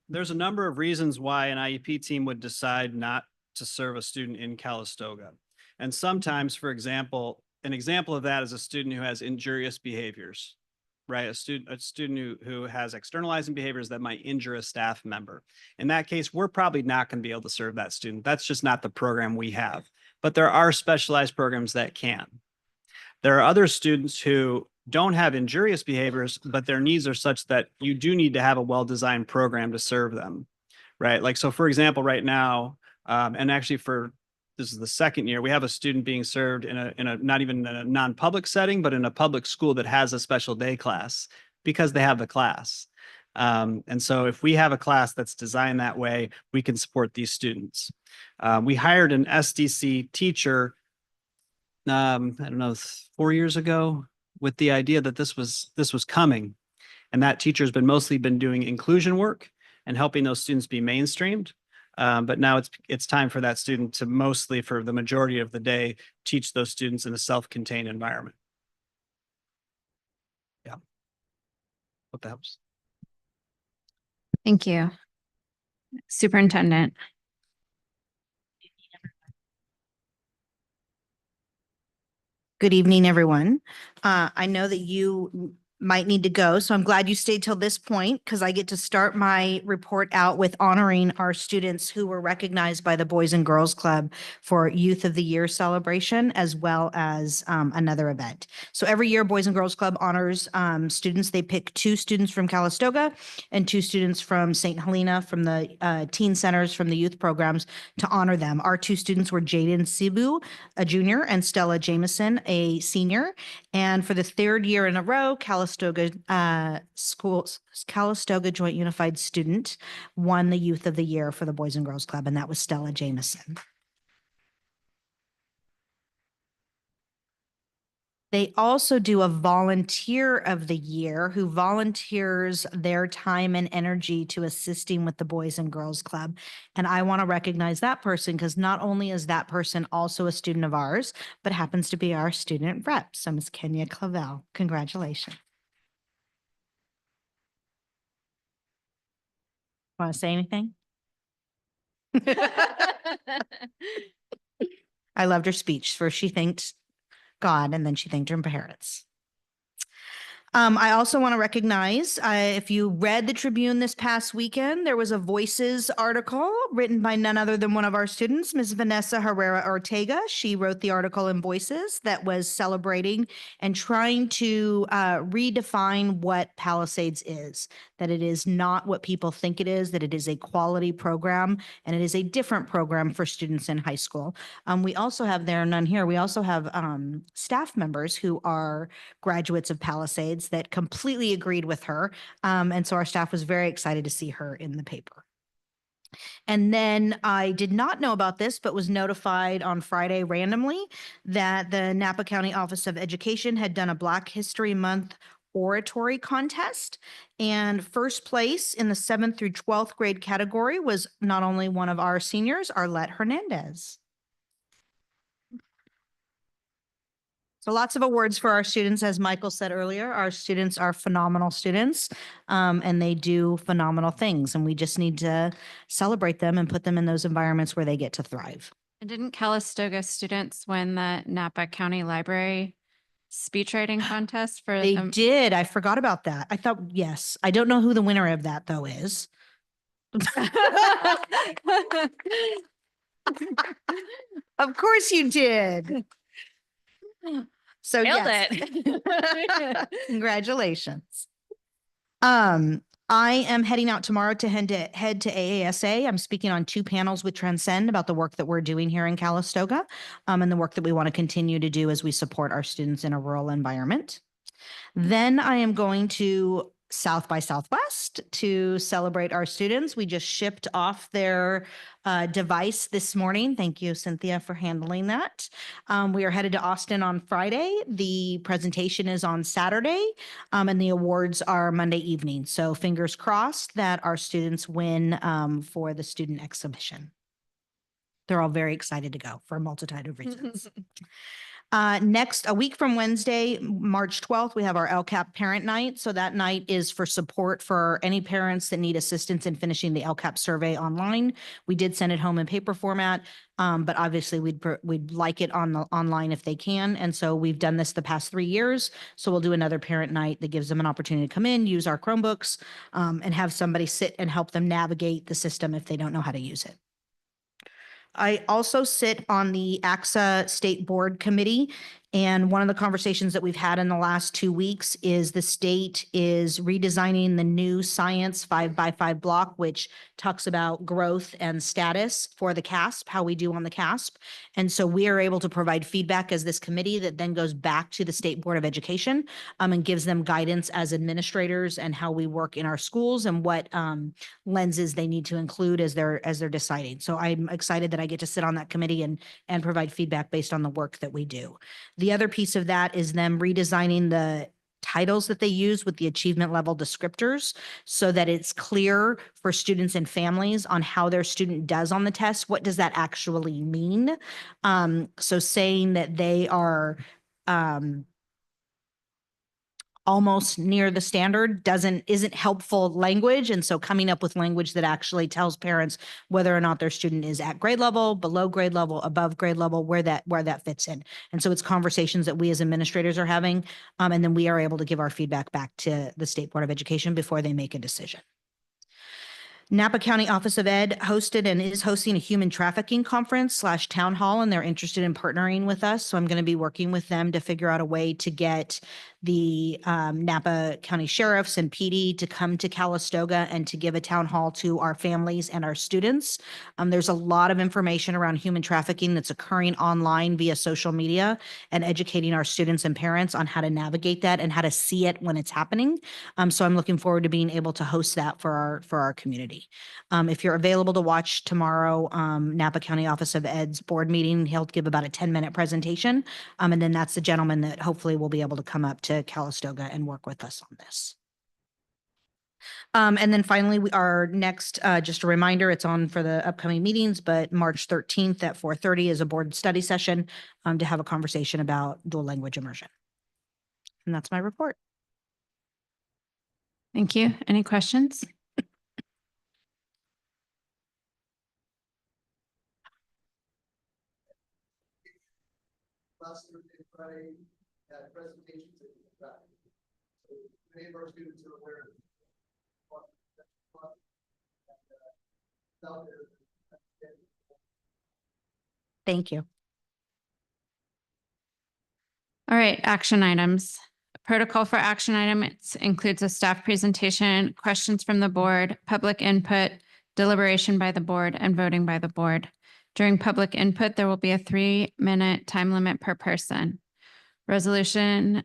there's a number of reasons why an IEP team would decide not to serve a student in Calistoga. And sometimes, for example, an example of that is a student who has injurious behaviors, right? A student who has externalizing behaviors that might injure a staff member. In that case, we're probably not going to be able to serve that student. That's just not the program we have. But there are specialized programs that can. There are other students who don't have injurious behaviors, but their needs are such that you do need to have a well-designed program to serve them, right? Like, so for example, right now, and actually this is the second year, we have a student being served in a not even in a non-public setting, but in a public school that has a special day class because they have the class. And so if we have a class that's designed that way, we can support these students. We hired an SDC teacher, I don't know, 4 years ago, with the idea that this was coming. And that teacher has mostly been doing inclusion work and helping those students be mainstreamed. But now it's time for that student to mostly, for the majority of the day, teach those students in a self-contained environment. Yeah. Hope that helps. Thank you. Superintendent. Good evening, everyone. I know that you might need to go. So I'm glad you stayed till this point because I get to start my report out with honoring our students who were recognized by the Boys and Girls Club for Youth of the Year celebration, as well as another event. So every year, Boys and Girls Club honors students. They pick 2 students from Calistoga and 2 students from St. Helena from the teen centers, from the youth programs, to honor them. Our 2 students were Jaden Sibu, a junior, and Stella Jameson, a senior. And for the 3rd year in a row, Calistoga Joint Unified Student won the Youth of the Year for the Boys and Girls Club, and that was Stella Jameson. They also do a volunteer of the year who volunteers their time and energy to assisting with the Boys and Girls Club. And I want to recognize that person because not only is that person also a student of ours, but happens to be our student rep. So Ms. Kenya Clavel, congratulations. Want to say anything? I loved her speech. First, she thanked God, and then she thanked her parents. I also want to recognize, if you read the Tribune this past weekend, there was a Voices article written by none other than one of our students, Ms. Vanessa Herrera Ortega. She wrote the article in Voices that was celebrating and trying to redefine what Palisades is, that it is not what people think it is, that it is a quality program, and it is a different program for students in high school. We also have, there are none here, we also have staff members who are graduates of Palisades that completely agreed with her. And so our staff was very excited to see her in the paper. And then I did not know about this, but was notified on Friday randomly that the Napa County Office of Education had done a Black History Month oratory contest. And first place in the 7th through 12th grade category was not only one of our seniors, Arlette Hernandez. So lots of awards for our students. As Michael said earlier, our students are phenomenal students, and they do phenomenal things. And we just need to celebrate them and put them in those environments where they get to thrive. And didn't Calistoga students win the Napa County Library speechwriting contest for They did. I forgot about that. I thought, yes. I don't know who the winner of that though is. Of course you did. So Nailed yes. it. Congratulations. I am heading out tomorrow to head to AASA. I'm speaking on 2 panels with Transcend about the work that we're doing here in Calistoga, and the work that we want to continue to do as we support our students in a rural environment. Then I am going to South by Southwest to celebrate our students. We just shipped off their device this morning. Thank you, Cynthia, for handling that. We are headed to Austin on Friday. The presentation is on Saturday, and the awards are Monday evening. So fingers crossed that our students win for the student exhibition. They're all very excited to go for a multitude of reasons. Next, a week from Wednesday, March 12th, we have our LCAP Parent Night. So that night is for support for any parents that need assistance in finishing the LCAP survey online. We did send it home in paper format, but obviously we'd like it online if they can. And so we've done this the past 3 years. So we'll do another parent night that gives them an opportunity to come in, use our Chromebooks, and have somebody sit and help them navigate the system if they don't know how to use it. I also sit on the AXA State Board Committee, and one of the conversations that we've had in the last 2 weeks is the state is redesigning the new Science 5x5 block, which talks about growth and status for the CASP, how we do on the CASP. And so we are able to provide feedback as this committee that then goes back to the State Board of Education and gives them guidance as administrators and how we work in our schools and what lenses they need to include as they're deciding. So I'm excited that I get to sit on that committee and provide feedback based on the work that we do. The other piece of that is them redesigning the titles that they use with the achievement level descriptors so that it's clear for students and families on how their student does on the test. What does that actually mean? So saying that they are almost near the standard isn't helpful language. And so coming up with language that actually tells parents whether or not their student is at grade level, below grade level, above grade level, where that fits in. And so it's conversations that we as administrators are having. And then we are able to give our feedback back to the State Board of Education before they make a decision. Napa County Office of Ed hosted and is hosting a human trafficking conference / town hall, and they're interested in partnering with us. So I'm going to be working with them to figure out a way to get the Napa County Sheriffs and PD to come to Calistoga and to give a town hall to our families and our students. There's a lot of information around human trafficking that's occurring online via social media, and educating our students and parents on how to navigate that and how to see it when it's happening. So I'm looking forward to being able to host that for our community. If you're available to watch tomorrow, Napa County Office of Ed's board meeting, he'll give about a 10-minute presentation. And then that's the gentleman that hopefully will be able to come up to Calistoga and work with us on this. And then finally, our next, just a reminder, it's on for the upcoming meetings, but March 13th at 4:30 is a board study session to have a conversation about dual language immersion. And that's my report. Thank you. Any questions? Last Thursday, Friday, had presentations that we got. So many of our students are aware of Thank you. All right, action items. Protocol for action items includes a staff presentation, questions from the board, public input, deliberation by the board, and voting by the board. During public input, there will be a 3-minute time limit per person. Resolution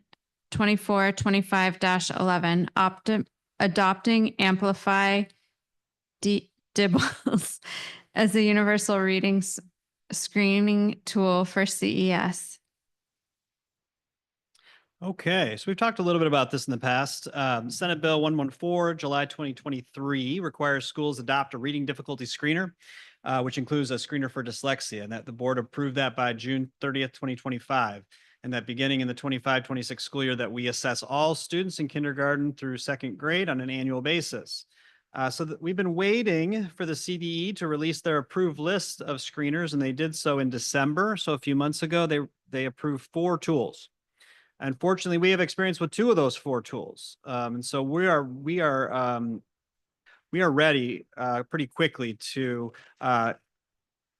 2425-11, adopting Amplify DIBELS as a universal reading screening tool for CES. Okay, so we've talked a little bit about this in the past. Senate Bill 114, July 2023, requires schools adopt a reading difficulty screener, which includes a screener for dyslexia, and that the board approved that by June 30th, 2025. And that beginning in the 25-26 school year, that we assess all students in kindergarten through 2nd grade on an annual basis. So that we've been waiting for the CDE to release their approved list of screeners, and they did so in December. So a few months ago, they approved 4 tools. Unfortunately, we have experience with 2 of those 4 tools. And so we are ready pretty quickly to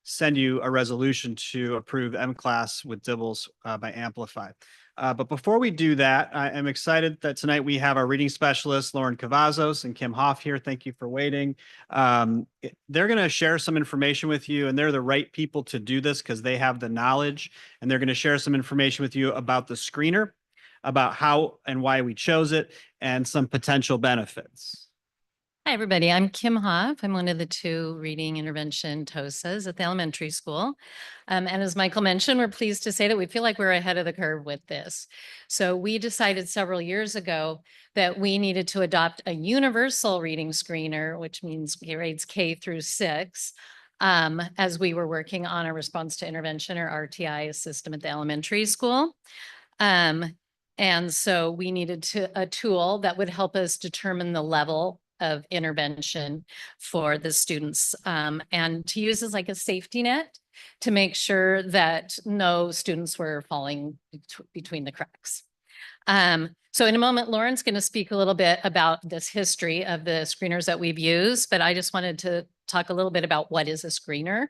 send you a resolution to approve M-Class with DIBELS by Amplify. But before we do that, I am excited that tonight we have our reading specialists, Lauren Cavazos and Kim Hoff here. Thank you for waiting. They're going to share some information with you, and they're the right people to do this because they have the knowledge, and they're going to share some information with you about the screener, about how and why we chose it, and some potential benefits. Hi, everybody. I'm Kim Hoff. I'm one of the 2 reading intervention TOSAs at the elementary school. And as Michael mentioned, we're pleased to say that we feel like we're ahead of the curve with this. So we decided several years ago that we needed to adopt a universal reading screener, which means grades K through 6, as we were working on a response to intervention, or RTI system at the elementary school. And so we needed a tool that would help us determine the level of intervention for the students, and to use as like a safety net to make sure that no students were falling between the cracks. So in a moment, Lauren's going to speak a little bit about this history of the screeners that we've used, but I just wanted to talk a little bit about what is a screener.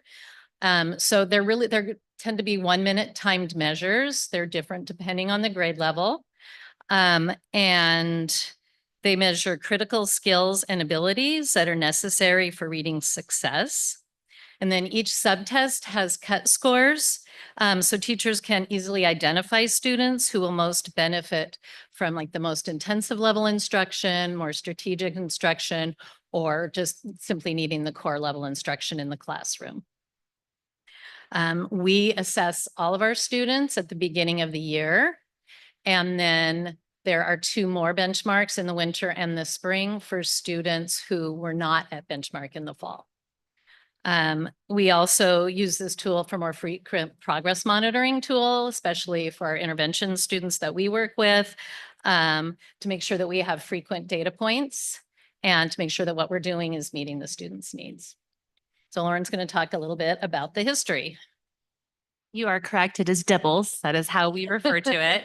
So there tend to be 1-minute timed measures. They're different depending on the grade level. And they measure critical skills and abilities that are necessary for reading success. And then each subtest has cut scores. So teachers can easily identify students who will most benefit from like the most intensive level instruction, more strategic instruction, or just simply needing the core level instruction in the classroom. We assess all of our students at the beginning of the year, and then there are 2 more benchmarks in the winter and the spring for students who were not at benchmark in the fall. We also use this tool for more frequent progress monitoring tool, especially for our intervention students that we work with. to make sure that we have frequent data points and to make sure that what we're doing is meeting the students' needs. So Lauren's going to talk a little bit about the history. You are correct. It is DIBBLS. That is how we refer to it.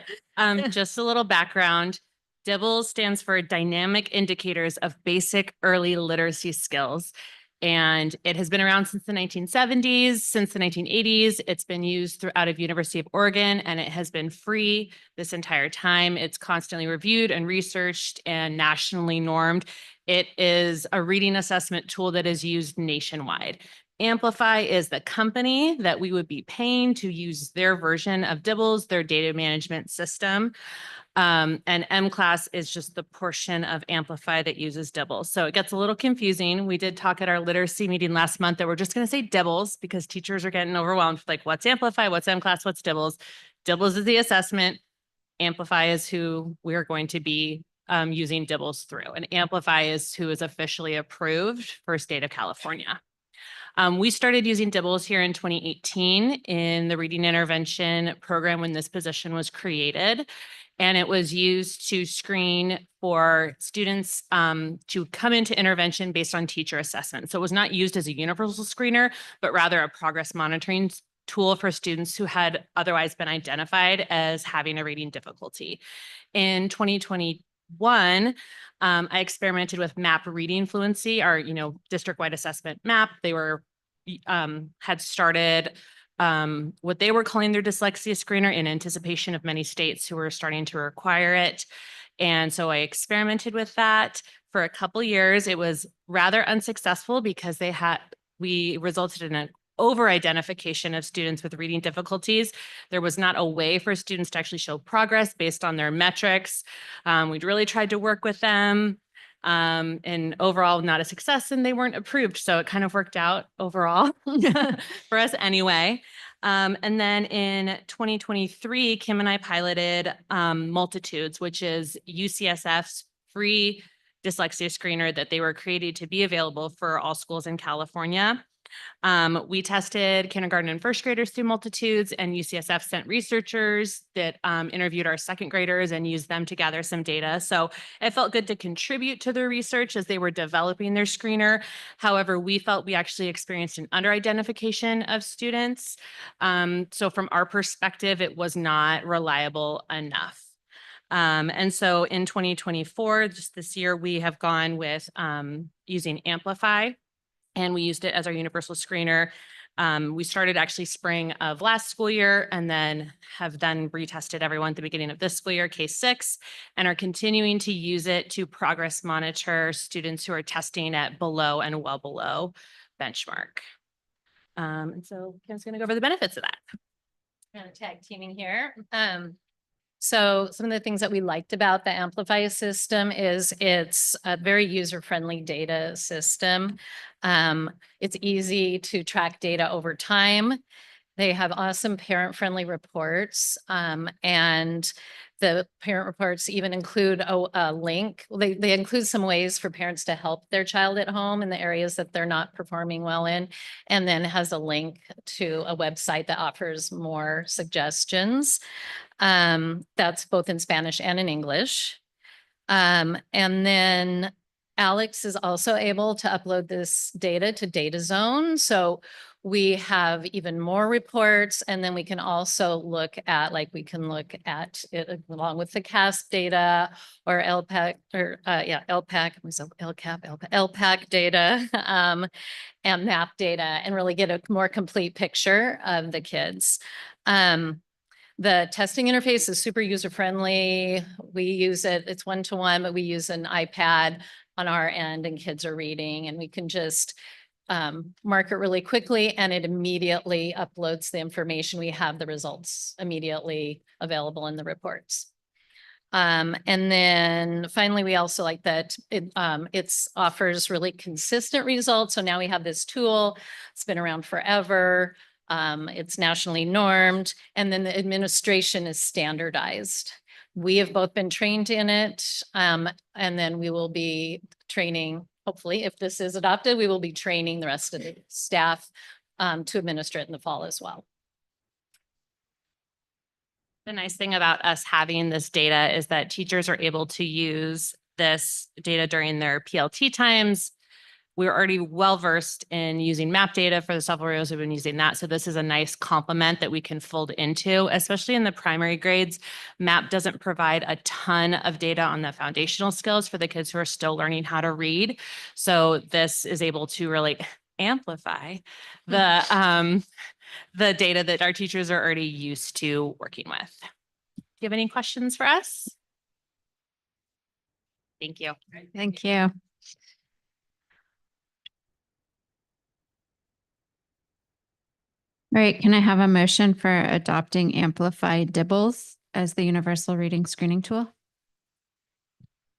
Just a little background. DIBBLS stands for Dynamic Indicators of Basic Early Literacy Skills. And it has been around since the 1970s, since the 1980s. It's been used throughout of University of Oregon, and it has been free this entire time. It's constantly reviewed and researched and nationally normed. It is a reading assessment tool that is used nationwide. Amplify is the company that we would be paying to use their version of DIBBLS, their data management system. And M-Class is just the portion of Amplify that uses DIBBLS. So it gets a little confusing. We did talk at our literacy meeting last month that we're just going to say DIBBLS because teachers are getting overwhelmed. Like, what's Amplify? What's M-Class? What's DIBBLS? DIBBLS is the assessment. Amplify is who we are going to be using DIBBLS through. And Amplify is who is officially approved for state of California. We started using DIBBLS here in 2018 in the reading intervention program when this position was created. And it was used to screen for students to come into intervention based on teacher assessment. So it was not used as a universal screener, but rather a progress monitoring tool for students who had otherwise been identified as having a reading difficulty. In 2021, I experimented with MAP Reading Fluency, our district-wide assessment MAP. They were had started what they were calling their dyslexia screener in anticipation of many states who were starting to require it. And so I experimented with that for a couple years. It was rather unsuccessful because we resulted in an over-identification of students with reading difficulties. There was not a way for students to actually show progress based on their metrics. We'd really tried to work with them. And overall not a success, and they weren't approved. So it kind of worked out overall for us anyway. And then in 2023, Kim and I piloted Multitudes, which is UCSF's free dyslexia screener that they were created to be available for all schools in California. We tested kindergarten and first graders through Multitudes, and UCSF sent researchers that interviewed our second graders and used them to gather some data. So it felt good to contribute to their research as they were developing their screener. However, we felt we actually experienced an under-identification of students. So from our perspective, it was not reliable enough. And so in 2024, just this year, we have gone with using Amplify. And we used it as our universal screener. We started actually spring of last school year and then have then retested everyone at the beginning of this school year, K-6, and are continuing to use it to progress monitor students who are testing at below and well below benchmark. And so Kim's going to go over the benefits of that. Kind of tag teaming here. So some of the things that we liked about the Amplify system is it's a very user-friendly data system. It's easy to track data over time. They have awesome parent-friendly reports, and the parent reports even include a link. They include some ways for parents to help their child at home in the areas that they're not performing well in, and then has a link to a website that offers more suggestions. That's both in Spanish and in English. And then Alex is also able to upload this data to DataZone. So we have even more reports, and then we can also look at, we can look at it along with the CASP data or LPAC, or LPAC data, and MAP data, and really get a more complete picture of the kids. The testing interface is super user-friendly. We use it, it's one-to-one, but we use an iPad on our end and kids are reading, and we can just mark it really quickly and it immediately uploads the information. We have the results immediately available in the reports. And then finally, we also like that it offers really consistent results. So now we have this tool, it's been around forever. It's nationally normed, and then the administration is standardized. We have both been trained in it, and then we will be training, hopefully, if this is adopted, we will be training the rest of the staff to administer it in the fall as well. The nice thing about us having this data is that teachers are able to use this data during their PLT times. We're already well-versed in using map data for the several years we've been using that. So this is a nice complement that we can fold into, especially in the primary grades. MAP doesn't provide a ton of data on the foundational skills for the kids who are still learning how to read. So this is able to really amplify the data that our teachers are already used to working with. Do you have any questions for us? Thank you. Thank you. All right, can I have a motion for adopting Amplify Dibbles as the universal reading screening tool?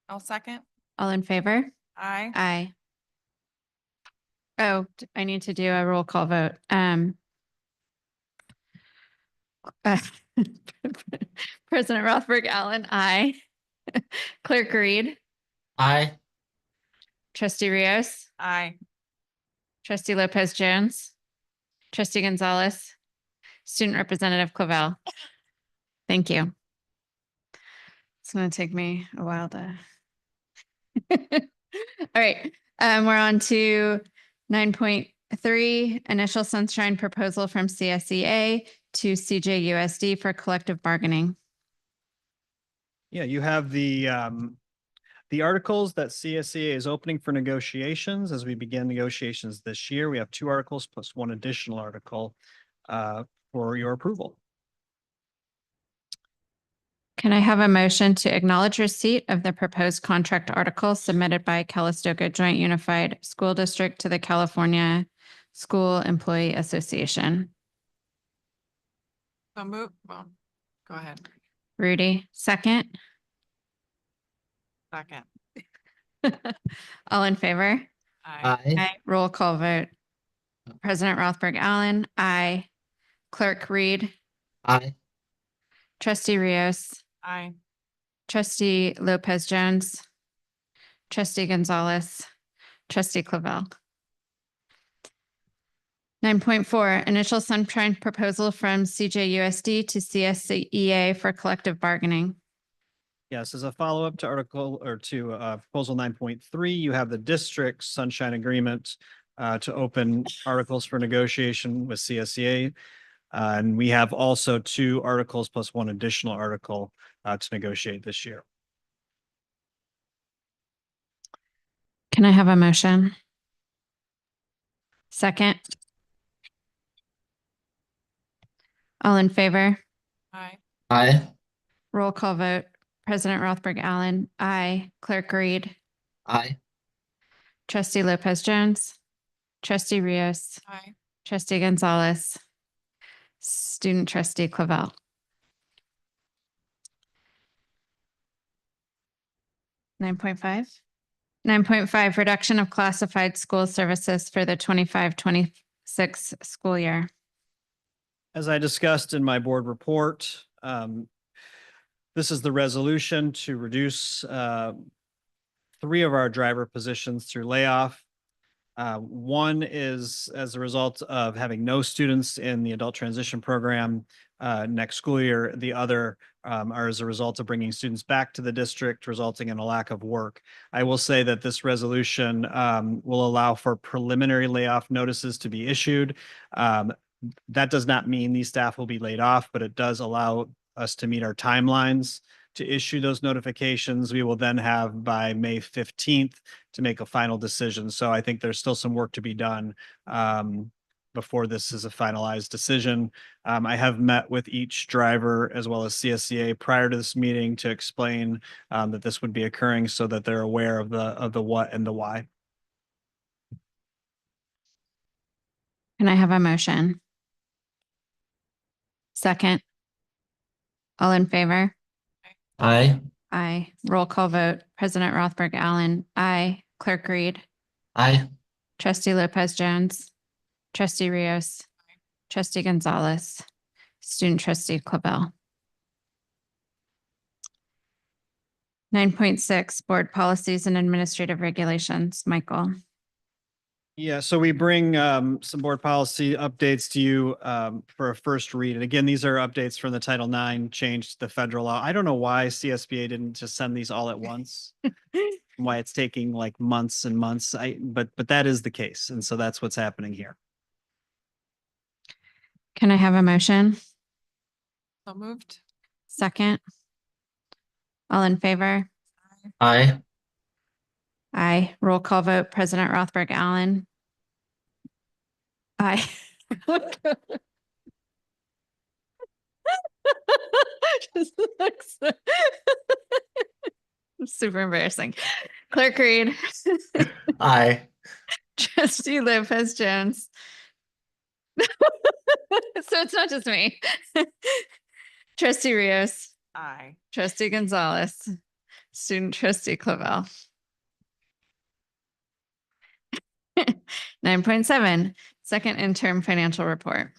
I'll second. All in favor? Aye. Aye. Oh, I need to do a roll call vote. President Rothberg Allen, aye. Clerk Reed, Aye. Trustee Rios, Aye. Trustee Lopez Jones, Trustee Gonzalez, Student Representative Clavel. Thank you. It's going to take me a while to. All right, we're on to 9.3, initial sunshine proposal from CSEA to CJUSD for collective bargaining. Yeah, you have the articles that CSEA is opening for negotiations as we begin negotiations this year. We have 2 articles plus 1 additional article for your approval. Can I have a motion to acknowledge receipt of the proposed contract article submitted by Calistoga Joint Unified School District to the California School Employee Association? So move. Well, go ahead. Rudy, second. Second. All in favor? Aye. Aye. Roll call vote. President Rothberg Allen, aye. Clerk Reed, Aye. Trustee Rios, Aye. Trustee Lopez Jones, Trustee Gonzalez, Trustee Clavel. 9.4, initial sunshine proposal from CJUSD to CSEA for collective bargaining. Yes, as a follow-up to proposal 9.3, you have the district sunshine agreement to open articles for negotiation with CSEA. And we have also 2 articles plus 1 additional article to negotiate this year. Can I have a motion? Second. All in favor? Aye. Aye. Roll call vote. President Rothberg Allen, aye. Clerk Reed, Aye. Trustee Lopez Jones, Trustee Rios, Aye. Trustee Gonzalez, Student Trustee Clavel. 9.5. 9.5, reduction of classified school services for the 25-26 school year. As I discussed in my board report, this is the resolution to reduce 3 of our driver positions through layoff. One is as a result of having no students in the adult transition program next school year. The other are as a result of bringing students back to the district, resulting in a lack of work. I will say that this resolution will allow for preliminary layoff notices to be issued. That does not mean these staff will be laid off, but it does allow us to meet our timelines to issue those notifications. We will then have by May 15th to make a final decision. So I think there's still some work to be done before this is a finalized decision. I have met with each driver as well as CSEA prior to this meeting to explain that this would be occurring so that they're aware of the what and the why. Can I have a motion? Second. All in favor? Aye. Aye. Roll call vote. President Rothberg Allen, aye. Clerk Reed, Aye. Trustee Lopez Jones, Trustee Rios, Trustee Gonzalez, Student Trustee Clavel. 9.6, board policies and administrative regulations. Michael. Yeah, so we bring some board policy updates to you for a first read. And again, these are updates from the Title IX change to the federal law. I don't know why CSBA didn't just send these all at once. Why it's taking like months and months. But that is the case. And so that's what's happening here. Can I have a motion? So moved. Second? All in favor? Aye. Aye. Roll call vote. President Rothberg Allen. Aye. Just looks so- Super embarrassing. Clerk Reed. Aye. Trustee Lopez Jones. So it's not just me. Trustee Rios. Aye. Trustee Gonzalez. Student trustee Clavel. 9.7, second interim financial report.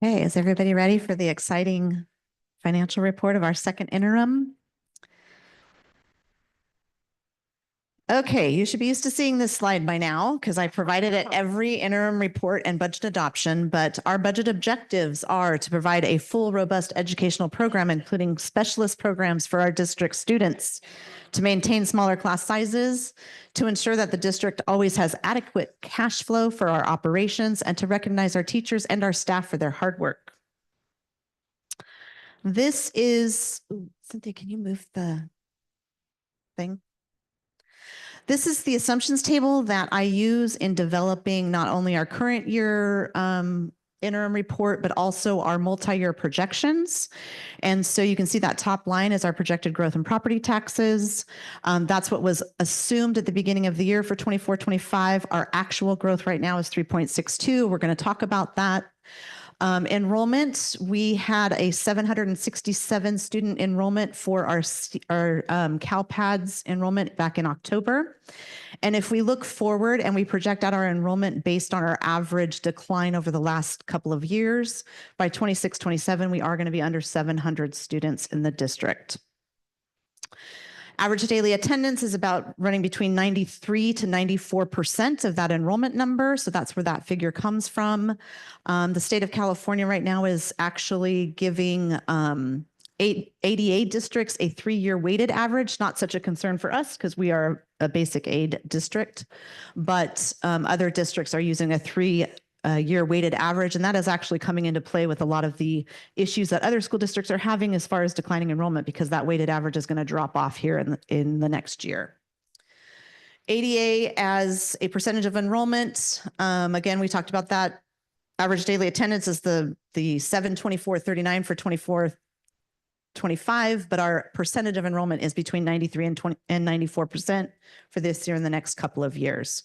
Okay, is everybody ready for the exciting financial report of our second interim? Okay, you should be used to seeing this slide by now because I provided it every interim report and budget adoption, but our budget objectives are to provide a full, robust educational program, including specialist programs for our district students, to maintain smaller class sizes, to ensure that the district always has adequate cash flow for our operations, and to recognize our teachers and our staff for their hard work. This is, Cynthia, can you move the thing? This is the assumptions table that I use in developing not only our current year interim report, but also our multi-year projections. And so you can see that top line is our projected growth in property taxes. That's what was assumed at the beginning of the year for 24-25. Our actual growth right now is 3.62. We're going to talk about that. Enrollment, we had a 767 student enrollment for our CalPADS enrollment back in October. And if we look forward and we project out our enrollment based on our average decline over the last couple of years, by 26-27, we are going to be under 700 students in the district. Average daily attendance is about running between 93 to 94% of that enrollment number. So that's where that figure comes from. The state of California right now is actually giving 88 districts a 3-year weighted average. Not such a concern for us because we are a basic aid district, but other districts are using a 3-year weighted average, and that is actually coming into play with a lot of the issues that other school districts are having as far as declining enrollment, because that weighted average is going to drop off here in the next year. ADA as a percentage of enrollment. Again, we talked about that. Average daily attendance is the 724.39 for 24-25, but our percentage of enrollment is between 93 and 94% for this year and the next couple of years.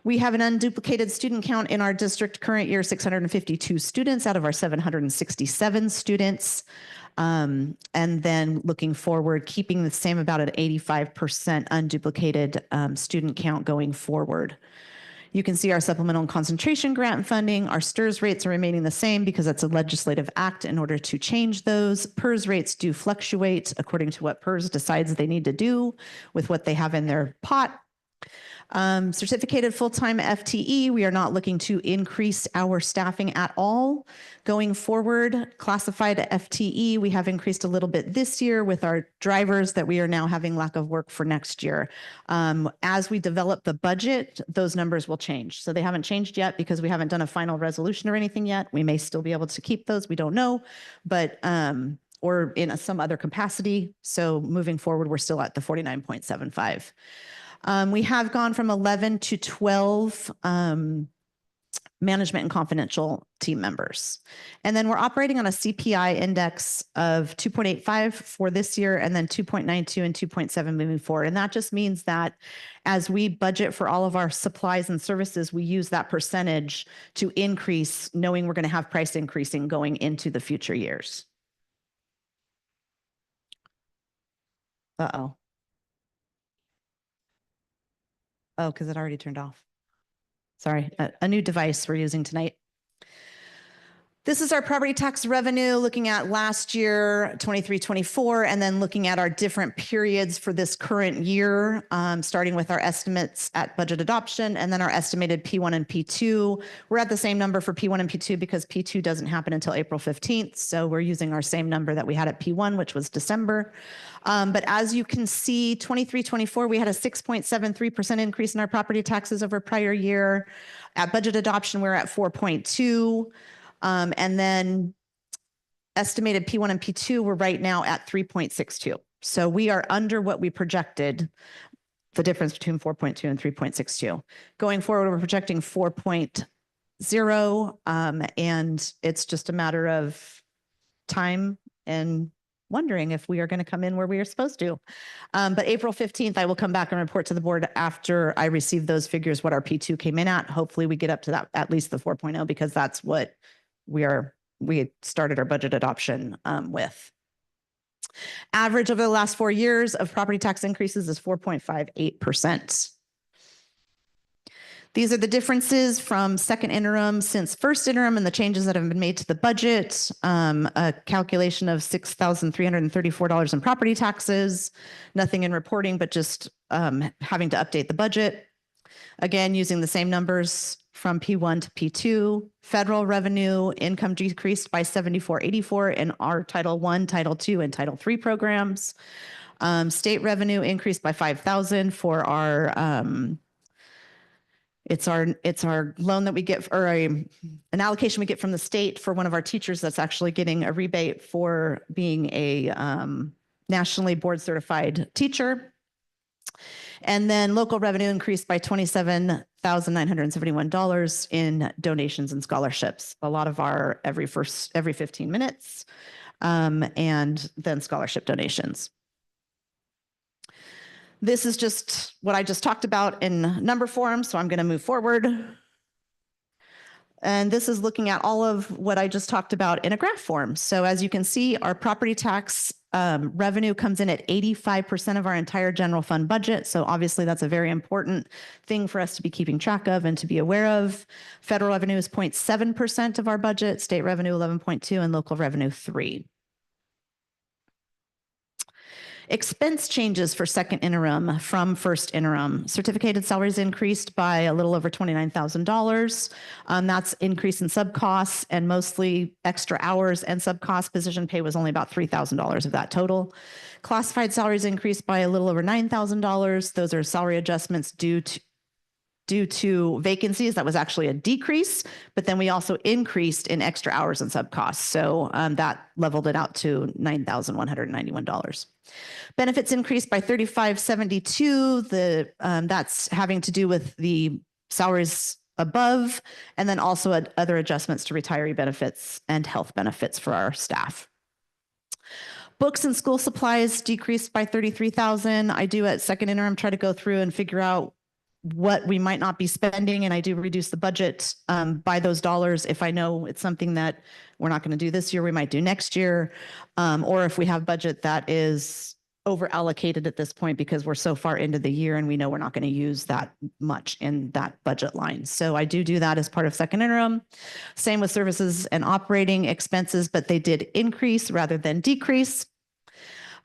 We have an unduplicated student count in our district current year, 652 students out of our 767 students. And then looking forward, keeping the same, about an 85% unduplicated student count going forward. You can see our supplemental and concentration grant funding. Our STRS rates are remaining the same because that's a legislative act in order to change those. PERS rates do fluctuate according to what PERS decides they need to do with what they have in their pot. Certificated full-time FTE, we are not looking to increase our staffing at all going forward. Classified FTE, we have increased a little bit this year with our drivers that we are now having lack of work for next year. As we develop the budget, those numbers will change. So they haven't changed yet because we haven't done a final resolution or anything yet. We may still be able to keep those, we don't know, but or in some other capacity. So moving forward, we're still at the 49.75. We have gone from 11 to 12 management and confidential team members. And then we're operating on a CPI index of 2.85 for this year, and then 2.92 and 2.7 moving forward. And that just means that as we budget for all of our supplies and services, we use that percentage to increase, knowing we're going to have price increasing going into the future years. Uh-oh. Oh, because it already turned off. Sorry, a new device we're using tonight. This is our property tax revenue, looking at last year, 23-24, and then looking at our different periods for this current year, starting with our estimates at budget adoption and then our estimated P1 and P2. We're at the same number for P1 and P2 because P2 doesn't happen until April 15th. So we're using our same number that we had at P1, which was December. But as you can see, 23-24, we had a 6.73% increase in our property taxes over prior year. At budget adoption, we're at 4.2. And then estimated P1 and P2, we're right now at 3.62. So we are under what we projected, the difference between 4.2 and 3.62. Going forward, we're projecting 4.0, and it's just a matter of time and wondering if we are going to come in where we are supposed to. But April 15th, I will come back and report to the board after I receive those figures, what our P2 came in at. Hopefully we get up to that, at least the 4.0, because that's what we started our budget adoption with. Average over the last 4 years of property tax increases is 4.58%. These are the differences from second interim since first interim and the changes that have been made to the budget. A calculation of $6,334 in property taxes, nothing in reporting, but just having to update the budget. Again, using the same numbers from P1 to P2. Federal revenue income decreased by $74.84 in our Title I, Title II, and Title III programs. State revenue increased by $5,000 for our it's our loan that we get, or an allocation we get from the state for one of our teachers that's actually getting a rebate for being a nationally board certified teacher. And then local revenue increased by $27,971 in donations and scholarships. A lot of our every 15 minutes, and then scholarship donations. This is just what I just talked about in number form, so I'm going to move forward. And this is looking at all of what I just talked about in a graph form. So as you can see, our property tax revenue comes in at 85% of our entire general fund budget. So obviously that's a very important thing for us to be keeping track of and to be aware of. Federal revenue is 0.7% of our budget, state revenue 11.2%, and local revenue 3%. Expense changes for second interim from first interim. Certificated salaries increased by a little over $29,000. That's increase in sub costs and mostly extra hours and sub cost. Position pay was only about $3,000 of that total. Classified salaries increased by a little over $9,000. Those are salary adjustments due to vacancies. That was actually a decrease, but then we also increased in extra hours and sub costs. So that leveled it out to $9,191. Benefits increased by $35.72. That's having to do with the salaries above, and then also other adjustments to retiree benefits and health benefits for our staff. Books and school supplies decreased by $33,000. I do at second interim try to go through and figure out what we might not be spending, and I do reduce the budget by those dollars. If I know it's something that we're not going to do this year, we might do next year, or if we have budget that is over allocated at this point because we're so far into the year and we know we're not going to use that much in that budget line. So I do that as part of second interim. Same with services and operating expenses, but they did increase rather than decrease.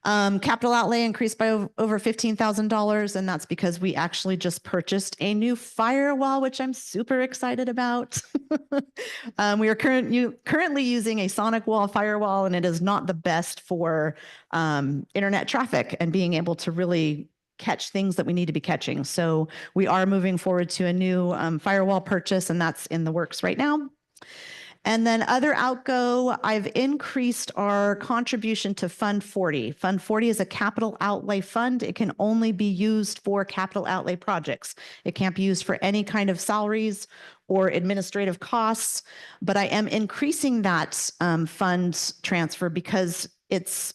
Capital outlay increased by over $15,000, and that's because we actually just purchased a new firewall, which I'm super excited about. We are currently using a SonicWall firewall, and it is not the best for internet traffic and being able to really catch things that we need to be catching. So we are moving forward to a new firewall purchase, and that's in the works right now. And then other outgo, I've increased our contribution to Fund 40. Fund 40 is a capital outlay fund. It can only be used for capital outlay projects. It can't be used for any kind of salaries or administrative costs, but I am increasing that fund transfer because it's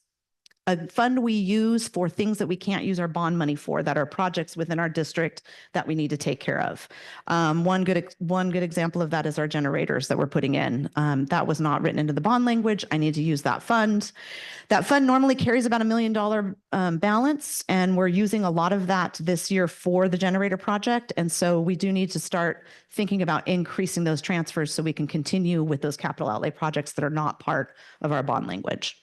a fund we use for things that we can't use our bond money for, that are projects within our district that we need to take care of. One good example of that is our generators that we're putting in. That was not written into the bond language. I need to use that fund. That fund normally carries about $1 million balance, and we're using a lot of that this year for the generator project. And so we do need to start thinking about increasing those transfers so we can continue with those capital outlay projects that are not part of our bond language.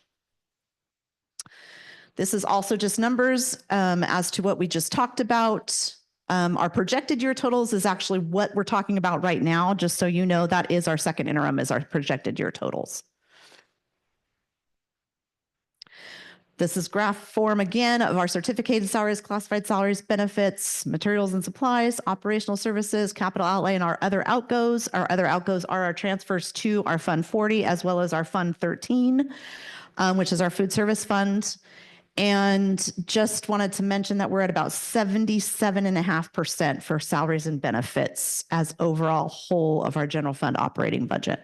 This is also just numbers as to what we just talked about. Our projected year totals is actually what we're talking about right now. Just so you know, that is our second interim, is our projected year totals. This is graph form again of our certificated salaries, classified salaries, benefits, materials and supplies, operational services, capital outlay, and our other outgoes. Our other outgoes are our transfers to our Fund 40 as well as our Fund 13, which is our food service fund. And just wanted to mention that we're at about 77.5% for salaries and benefits as overall whole of our general fund operating budget.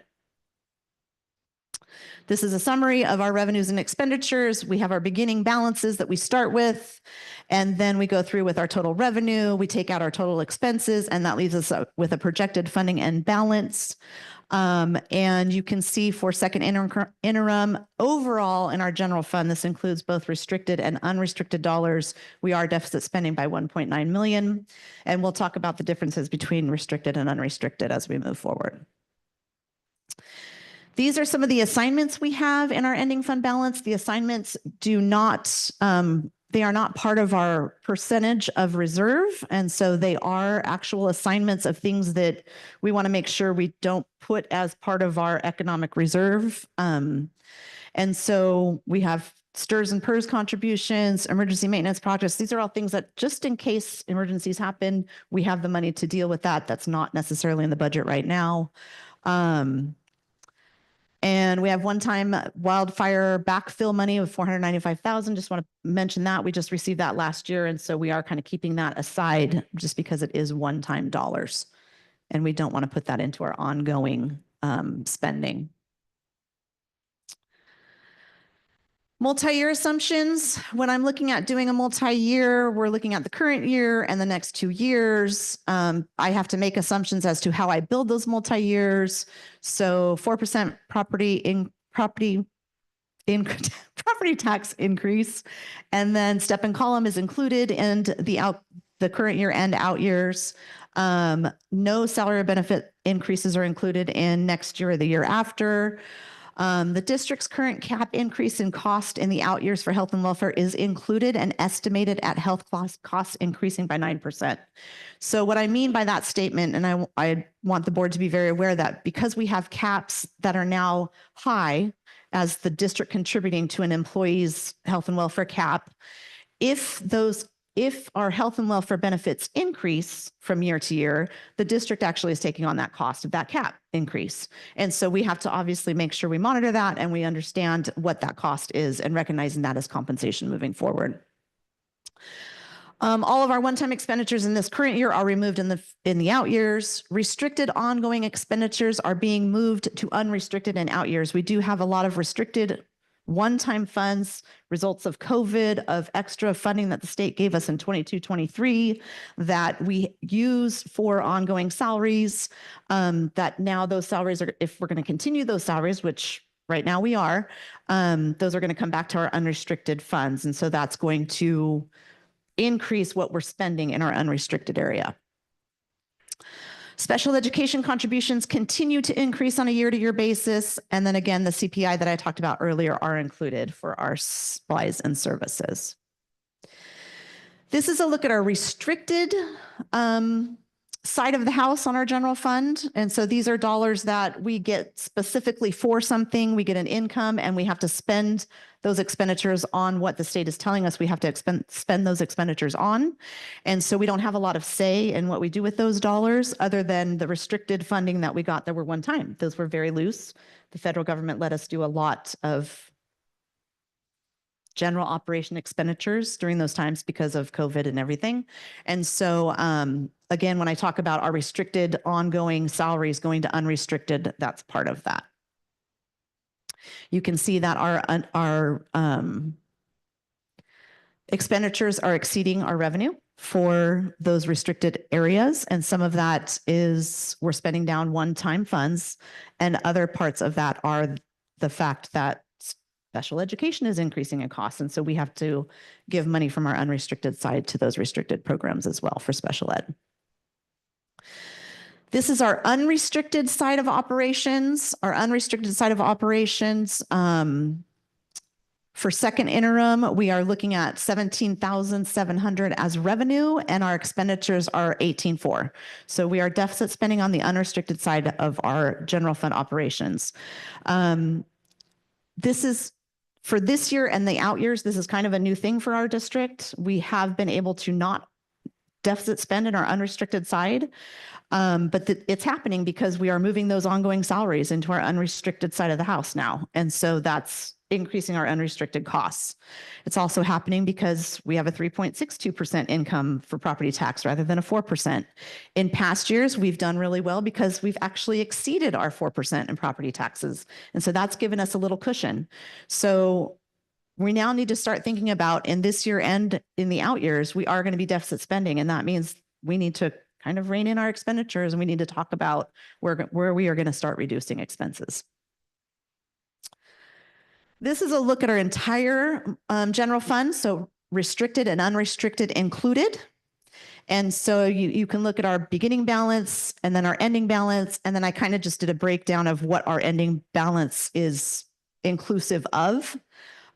This is a summary of our revenues and expenditures. We have our beginning balances that we start with, and then we go through with our total revenue. We take out our total expenses, and that leaves us with a projected funding end balance. And you can see for second interim overall in our general fund, this includes both restricted and unrestricted dollars. We are deficit spending by 1.9 million. And we'll talk about the differences between restricted and unrestricted as we move forward. These are some of the assignments we have in our ending fund balance. The assignments do not, they are not part of our percentage of reserve. And so they are actual assignments of things that we want to make sure we don't put as part of our economic reserve. And so we have STRS and PERS contributions, emergency maintenance projects. These are all things that just in case emergencies happen, we have the money to deal with that. That's not necessarily in the budget right now. And we have one-time wildfire backfill money of $495,000. Just want to mention that we just received that last year. And so we are kind of keeping that aside just because it is one-time dollars. And we don't want to put that into our ongoing spending. Multi-year assumptions. When I'm looking at doing a multi-year, we're looking at the current year and the next 2 years. I have to make assumptions as to how I build those multi-years. So 4% property tax increase, and then step and column is included in the current year and out years. No salary benefit increases are included in next year or the year after. The district's current cap increase in cost in the out years for health and welfare is included and estimated at health costs increasing by 9%. So what I mean by that statement, and I want the board to be very aware that because we have caps that are now high as the district contributing to an employee's health and welfare cap, if our health and welfare benefits increase from year to year, the district actually is taking on that cost of that cap increase. And so we have to obviously make sure we monitor that and we understand what that cost is and recognizing that as compensation moving forward. All of our one-time expenditures in this current year are removed in the out years. Restricted ongoing expenditures are being moved to unrestricted and out years. We do have a lot of restricted one-time funds, results of COVID, of extra funding that the state gave us in 22-23 that we use for ongoing salaries, that now those salaries are, if we're going to continue those salaries, which right now we are, those are going to come back to our unrestricted funds. And so that's going to increase what we're spending in our unrestricted area. Special education contributions continue to increase on a year-to-year basis. And then again, the CPI that I talked about earlier are included for our supplies and services. This is a look at our restricted side of the house on our general fund. And so these are dollars that we get specifically for something. We get an income and we have to spend those expenditures on what the state is telling us we have to spend those expenditures on. And so we don't have a lot of say in what we do with those dollars other than the restricted funding that we got that were one time. Those were very loose. The federal government let us do a lot of general operation expenditures during those times because of COVID and everything. And so again, when I talk about our restricted ongoing salaries going to unrestricted, that's part of that. You can see that our Expenditures are exceeding our revenue for those restricted areas. And some of that is we're spending down one-time funds. And other parts of that are the fact that special education is increasing in cost. And so we have to give money from our unrestricted side to those restricted programs as well for special ed. This is our unrestricted side of operations. Our unrestricted side of operations, for second interim, we are looking at 17,700 as revenue, and our expenditures are 18,400. So we are deficit spending on the unrestricted side of our general fund operations. This is for this year and the out years. This is kind of a new thing for our district. We have been able to not deficit spend in our unrestricted side. But it's happening because we are moving those ongoing salaries into our unrestricted side of the house now. And so that's increasing our unrestricted costs. It's also happening because we have a 3.62% income for property tax rather than a 4%. In past years, we've done really well because we've actually exceeded our 4% in property taxes. And so that's given us a little cushion. So we now need to start thinking about in this year and in the out years, we are going to be deficit spending. And that means we need to kind of rein in our expenditures, and we need to talk about where we are going to start reducing expenses. This is a look at our entire general fund, so restricted and unrestricted included. And so you can look at our beginning balance and then our ending balance. And then I kind of just did a breakdown of what our ending balance is inclusive of.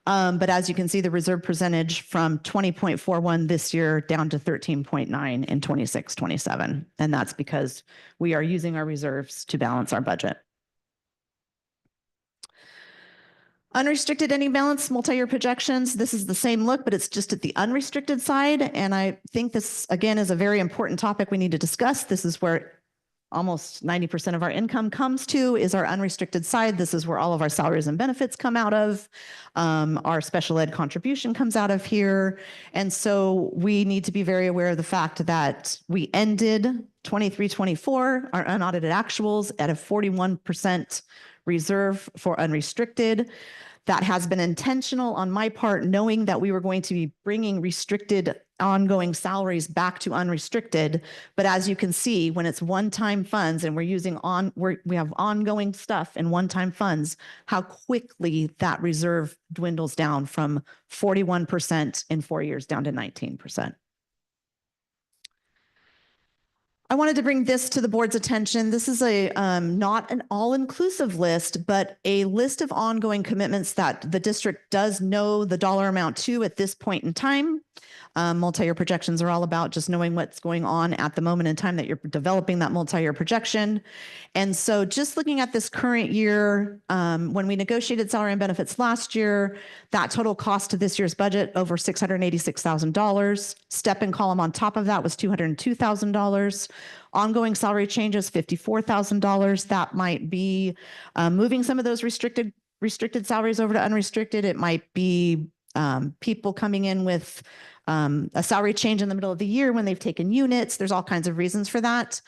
But as you can see, the reserve percentage from 20.41 this year down to 13.9 in 26-27. And that's because we are using our reserves to balance our budget. Unrestricted ending balance, multi-year projections. This is the same look, but it's just at the unrestricted side. And I think this, again, is a very important topic we need to discuss. This is where almost 90% of our income comes to, is our unrestricted side. This is where all of our salaries and benefits come out of. Our special ed contribution comes out of here. And so we need to be very aware of the fact that we ended 23-24, our unaudited actuals, at a 41% reserve for unrestricted. That has been intentional on my part, knowing that we were going to be bringing restricted ongoing salaries back to unrestricted. But as you can see, when it's one-time funds and we have ongoing stuff in one-time funds, how quickly that reserve dwindles down from 41% in 4 years down to 19%. I wanted to bring this to the board's attention. This is a not an all-inclusive list, but a list of ongoing commitments that the district does know the dollar amount to at this point in time. Multi-year projections are all about just knowing what's going on at the moment in time that you're developing that multi-year projection. And so just looking at this current year, when we negotiated salary and benefits last year, that total cost to this year's budget over $686,000. Step and column on top of that was $202,000. Ongoing salary changes, $54,000. That might be moving some of those restricted salaries over to unrestricted. It might be people coming in with a salary change in the middle of the year when they've taken units. There's all kinds of reasons for that.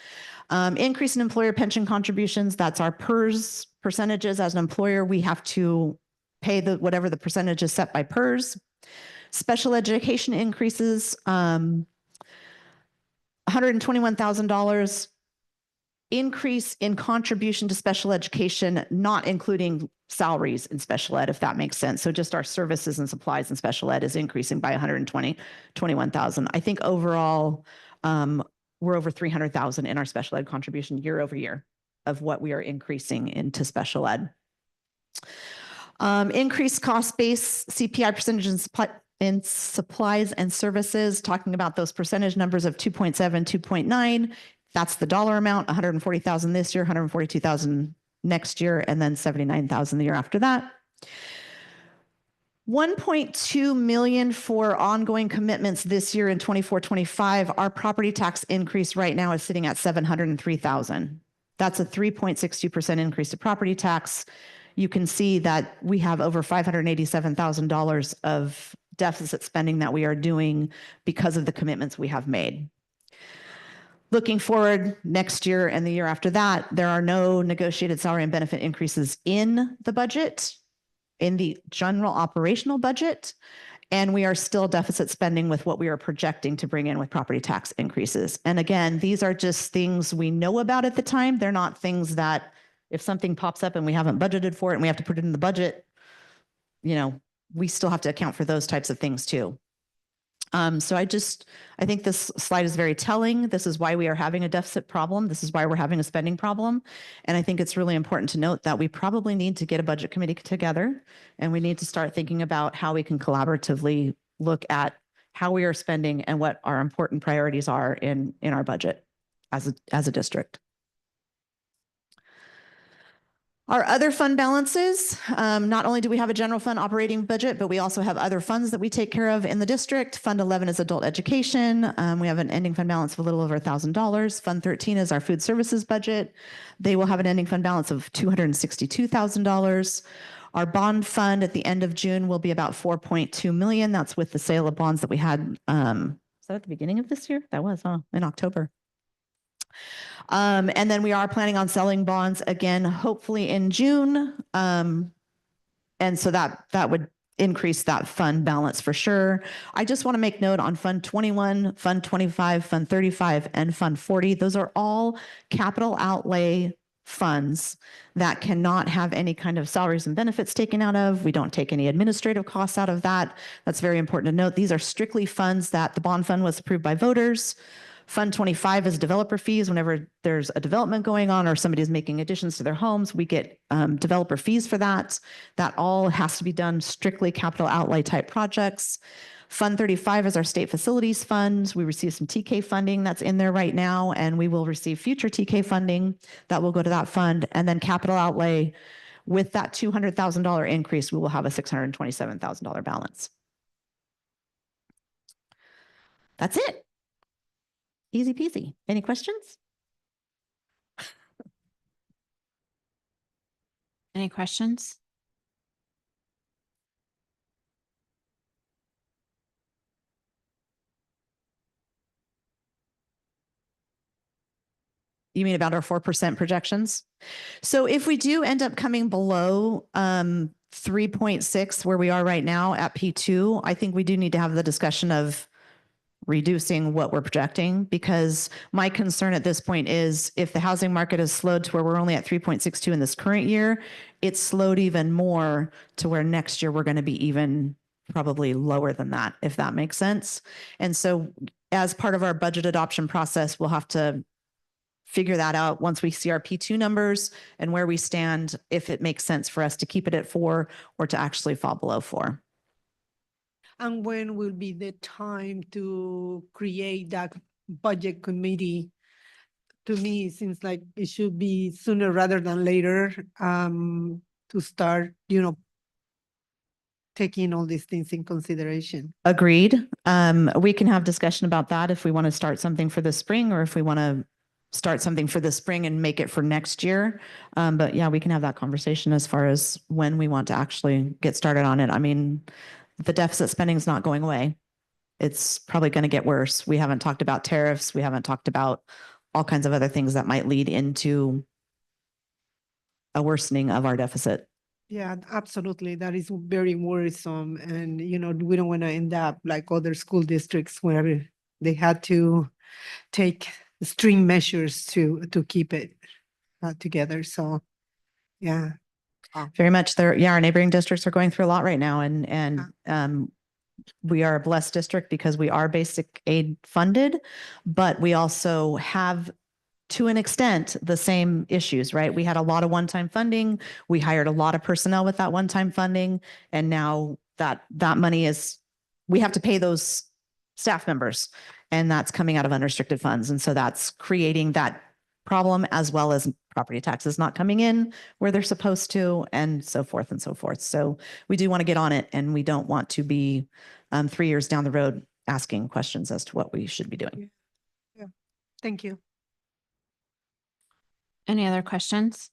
Increase in employer pension contributions. That's our PERS percentages. As an employer, we have to pay whatever the percentage is set by PERS. Special education increases, $121,000 increase in contribution to special education, not including salaries in special ed, if that makes sense. So just our services and supplies in special ed is increasing by $121,000. I think overall, we're over $300,000 in our special ed contribution year over year of what we are increasing into special ed. Increased cost base, CPI percentage in supplies and services, talking about those percentage numbers of 2.7, 2.9. That's the dollar amount, $140,000 this year, $142,000 next year, and then $79,000 the year after that. $1.2 million for ongoing commitments this year in 24-25. Our property tax increase right now is sitting at $703,000. That's a 3.62% increase to property tax. You can see that we have over $587,000 of deficit spending that we are doing because of the commitments we have made. Looking forward next year and the year after that, there are no negotiated salary and benefit increases in the budget, in the general operational budget. And we are still deficit spending with what we are projecting to bring in with property tax increases. And again, these are just things we know about at the time. They're not things that if something pops up and we haven't budgeted for it and we have to put it in the budget, we still have to account for those types of things too. So I think this slide is very telling. This is why we are having a deficit problem. This is why we're having a spending problem. And I think it's really important to note that we probably need to get a budget committee together and we need to start thinking about how we can collaboratively look at how we are spending and what our important priorities are in our budget as a district. Our other fund balances, not only do we have a general fund operating budget, but we also have other funds that we take care of in the district. Fund 11 is adult education. We have an ending fund balance of a little over $1,000. Fund 13 is our food services budget. They will have an ending fund balance of $262,000. Our bond fund at the end of June will be about $4.2 million. That's with the sale of bonds that we had. Was that at the beginning of this year? That was, in October. And then we are planning on selling bonds again, hopefully in June. And so that would increase that fund balance for sure. I just want to make note on Fund 21, Fund 25, Fund 35, and Fund 40. Those are all capital outlay funds that cannot have any kind of salaries and benefits taken out of. We don't take any administrative costs out of that. That's very important to note. These are strictly funds that the bond fund was approved by voters. Fund 25 is developer fees. Whenever there's a development going on or somebody's making additions to their homes, we get developer fees for that. That all has to be done strictly capital outlay type projects. Fund 35 is our state facilities fund. We receive some TK funding that's in there right now, and we will receive future TK funding that will go to that fund. And then capital outlay, with that $200,000 increase, we will have a $627,000 balance. That's it. Easy peasy. Any questions? Any questions? You mean about our 4% projections? So if we do end up coming below 3.6 where we are right now at P2, I think we do need to have the discussion of reducing what we're projecting, because my concern at this point is if the housing market has slowed to where we're only at 3.62 in this current year, it's slowed even more to where next year we're going to be even probably lower than that, if that makes sense. And so as part of our budget adoption process, we'll have to figure that out once we see our P2 numbers and where we stand, if it makes sense for us to keep it at 4 or to actually fall below 4. And when will be the time to create that budget committee? To me, it seems like it should be sooner rather than later, to start, taking all these things in consideration. Agreed. We can have discussion about that if we want to start something for the spring, or if we want to start something for the spring and make it for next year. But yeah, we can have that conversation as far as when we want to actually get started on it. I mean, the deficit spending is not going away. It's probably going to get worse. We haven't talked about tariffs. We haven't talked about all kinds of other things that might lead into a worsening of our deficit. Yeah, absolutely. That is very worrisome. And, we don't want to end up like other school districts where they had to take extreme measures to keep it together. So, yeah. Very much there. Yeah, our neighboring districts are going through a lot right now. And we are a blessed district because we are basic aid funded, but we also have, to an extent, the same issues, right? We had a lot of one-time funding. We hired a lot of personnel with that one-time funding. And now that money we have to pay those staff members, and that's coming out of unrestricted funds. And so that's creating that problem, as well as property taxes not coming in where they're supposed to, and so forth and so forth. So we do want to get on it, and we don't want to be 3 years down the road asking questions as to what we should be doing. Yeah. Thank you. Any other questions?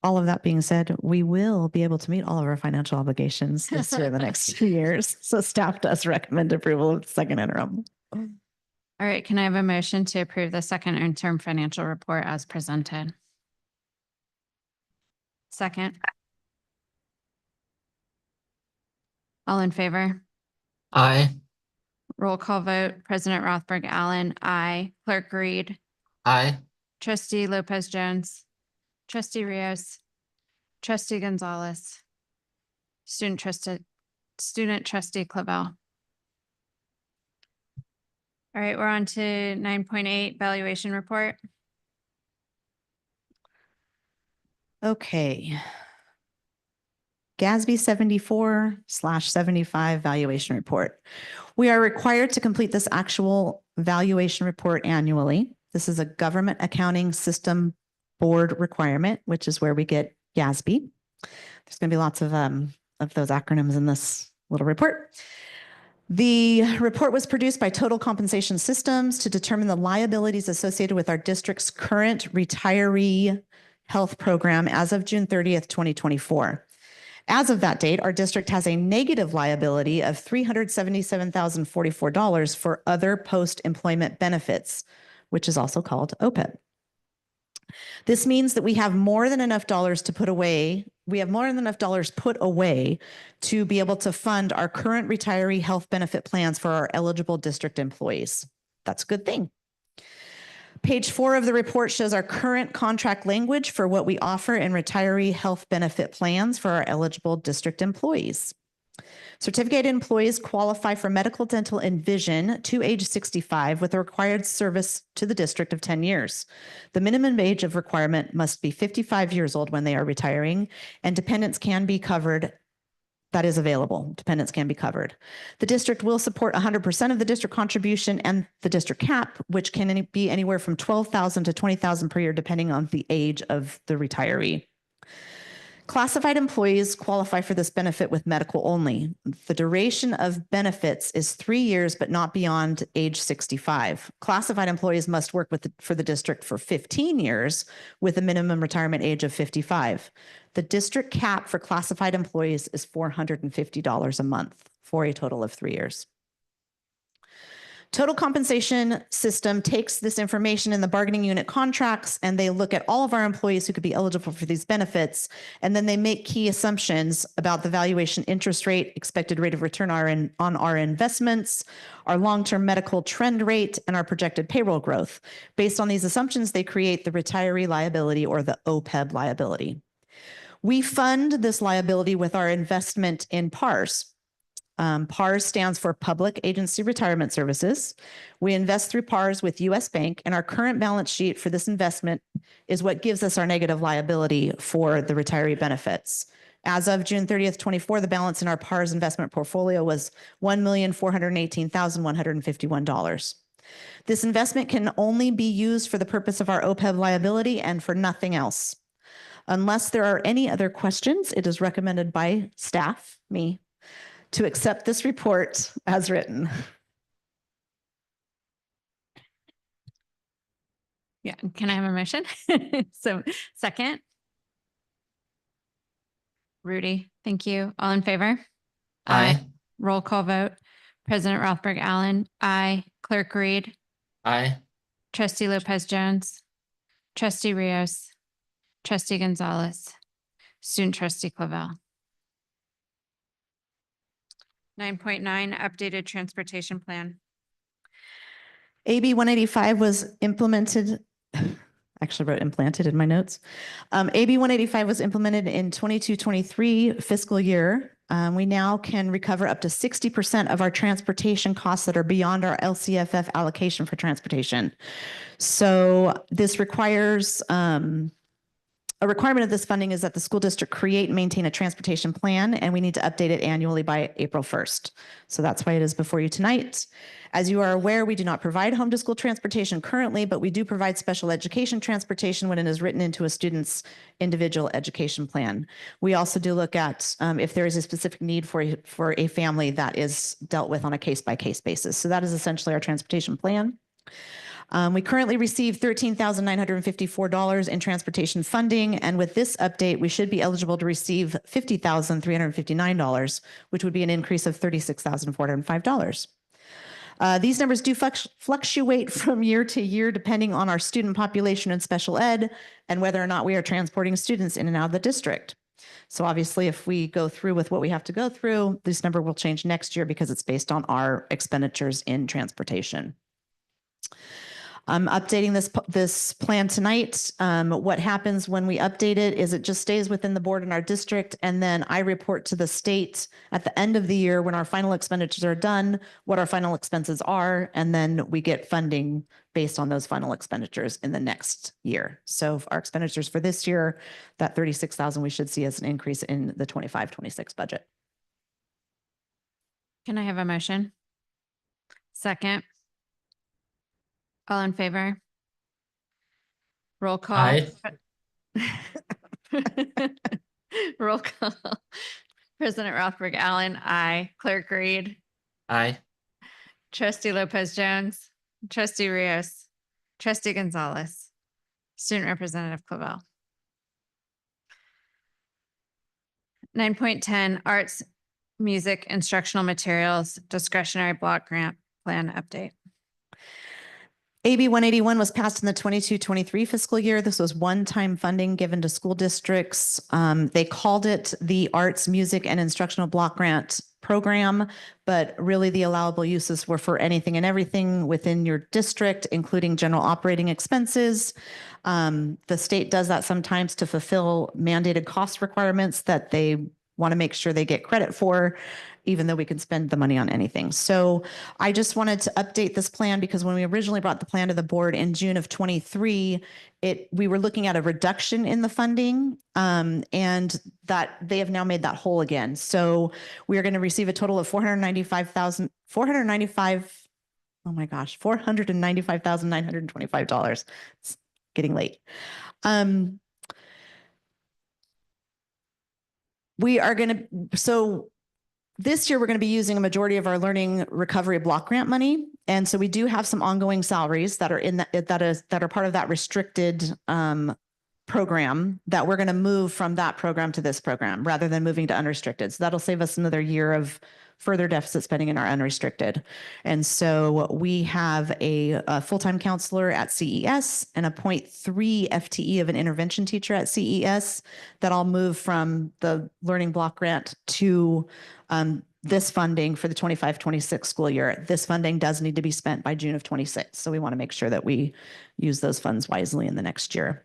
All of that being said, we will be able to meet all of our financial obligations this year, the next 2 years. So staff does recommend approval of the second interim. All right, can I have a motion to approve the second interim financial report as presented? Second. All in favor? Aye. Roll call vote. President Rothberg Allen, aye. Clerk Reed, Aye. Trustee Lopez Jones, Trustee Rios, Trustee Gonzalez, Student Trustee Clavel. All right, we're on to 9.8 valuation report. Okay. GASB 74/75 valuation report. We are required to complete this actual valuation report annually. This is a government accounting system board requirement, which is where we get GASB. There's going to be lots of those acronyms in this little report. The report was produced by Total Compensation Systems to determine the liabilities associated with our district's current retiree health program as of June 30th, 2024. As of that date, our district has a negative liability of $377,044 for other post-employment benefits, which is also called OPEB. This means that we have more than enough dollars to put away. We have more than enough dollars put away to be able to fund our current retiree health benefit plans for our eligible district employees. That's a good thing. Page 4 of the report shows our current contract language for what we offer in retiree health benefit plans for our eligible district employees. Certificated employees qualify for medical, dental, and vision to age 65 with a required service to the district of 10 years. The minimum age of requirement must be 55 years old when they are retiring, and dependents can be covered. That is available. Dependents can be covered. The district will support 100% of the district contribution and the district cap, which can be anywhere from $12,000 to $20,000 per year, depending on the age of the retiree. Classified employees qualify for this benefit with medical only. The duration of benefits is 3 years, but not beyond age 65. Classified employees must work for the district for 15 years with a minimum retirement age of 55. The district cap for classified employees is $450 a month for a total of 3 years. Total Compensation System takes this information in the bargaining unit contracts, and they look at all of our employees who could be eligible for these benefits, and then they make key assumptions about the valuation interest rate, expected rate of return on our investments, our long-term medical trend rate, and our projected payroll growth. Based on these assumptions, they create the retiree liability or the OPEB liability. We fund this liability with our investment in PARS. PARS stands for Public Agency Retirement Services. We invest through PARS with US Bank, and our current balance sheet for this investment is what gives us our negative liability for the retiree benefits. As of June 30th, 24, the balance in our PARS investment portfolio was $1,418,151. This investment can only be used for the purpose of our OPEB liability and for nothing else. Unless there are any other questions, it is recommended by staff, me, to accept this report as written. Yeah, can I have a motion? So second. Rudy, thank you. All in favor? Aye. Roll call vote. President Rothberg Allen, aye. Clerk Reed, Aye. Trustee Lopez Jones, Trustee Rios, Trustee Gonzalez, Student Trustee Clavel. 9.9 updated transportation plan. AB 185 was implemented, actually wrote implanted in my notes. AB 185 was implemented in 22-23 fiscal year. We now can recover up to 60% of our transportation costs that are beyond our LCFF allocation for transportation. So this requires, a requirement of this funding is that the school district create and maintain a transportation plan, and we need to update it annually by April 1st. So that's why it is before you tonight. As you are aware, we do not provide home to school transportation currently, but we do provide special education transportation when it is written into a student's individual education plan. We also do look at if there is a specific need for a family that is dealt with on a case-by-case basis. So that is essentially our transportation plan. We currently receive $13,954 in transportation funding, and with this update, we should be eligible to receive $50,359, which would be an increase of $36,405. These numbers do fluctuate from year to year depending on our student population and special ed and whether or not we are transporting students in and out of the district. So obviously, if we go through with what we have to go through, this number will change next year because it's based on our expenditures in transportation. I'm updating this plan tonight. What happens when we update it is it just stays within the board in our district, and then I report to the state at the end of the year when our final expenditures are done, what our final expenses are, and then we get funding based on those final expenditures in the next year. So our expenditures for this year, that 36,000 we should see as an increase in the 25-26 budget. Can I have a motion? Second. All in favor? Roll call. Aye. Roll call. President Rothberg Allen, aye. Clerk Reed, Aye. Trustee Lopez Jones, Trustee Rios, Trustee Gonzalez, Student Representative Clavell. 9.10 Arts, Music, Instructional Materials, Discretionary Block Grant Plan Update. AB 181 was passed in the 22-23 fiscal year. This was one-time funding given to school districts. They called it the Arts, Music, and Instructional Block Grant Program, but really the allowable uses were for anything and everything within your district, including general operating expenses. The state does that sometimes to fulfill mandated cost requirements that they want to make sure they get credit for, even though we can spend the money on anything. So I just wanted to update this plan because when we originally brought the plan to the board in June of 23, we were looking at a reduction in the funding, and that they have now made that whole again. So we are going to receive a total of $495,925. It's getting late. This year, we're going to be using a majority of our learning recovery block grant money. And so we do have some ongoing salaries that are that are part of that restricted program that we're going to move from that program to this program rather than moving to unrestricted. So that'll save us another year of further deficit spending in our unrestricted. And so we have a full-time counselor at CES and a 0.3 FTE of an intervention teacher at CES that I'll move from the learning block grant to this funding for the 25-26 school year. This funding does need to be spent by June of 26. So we want to make sure that we use those funds wisely in the next year.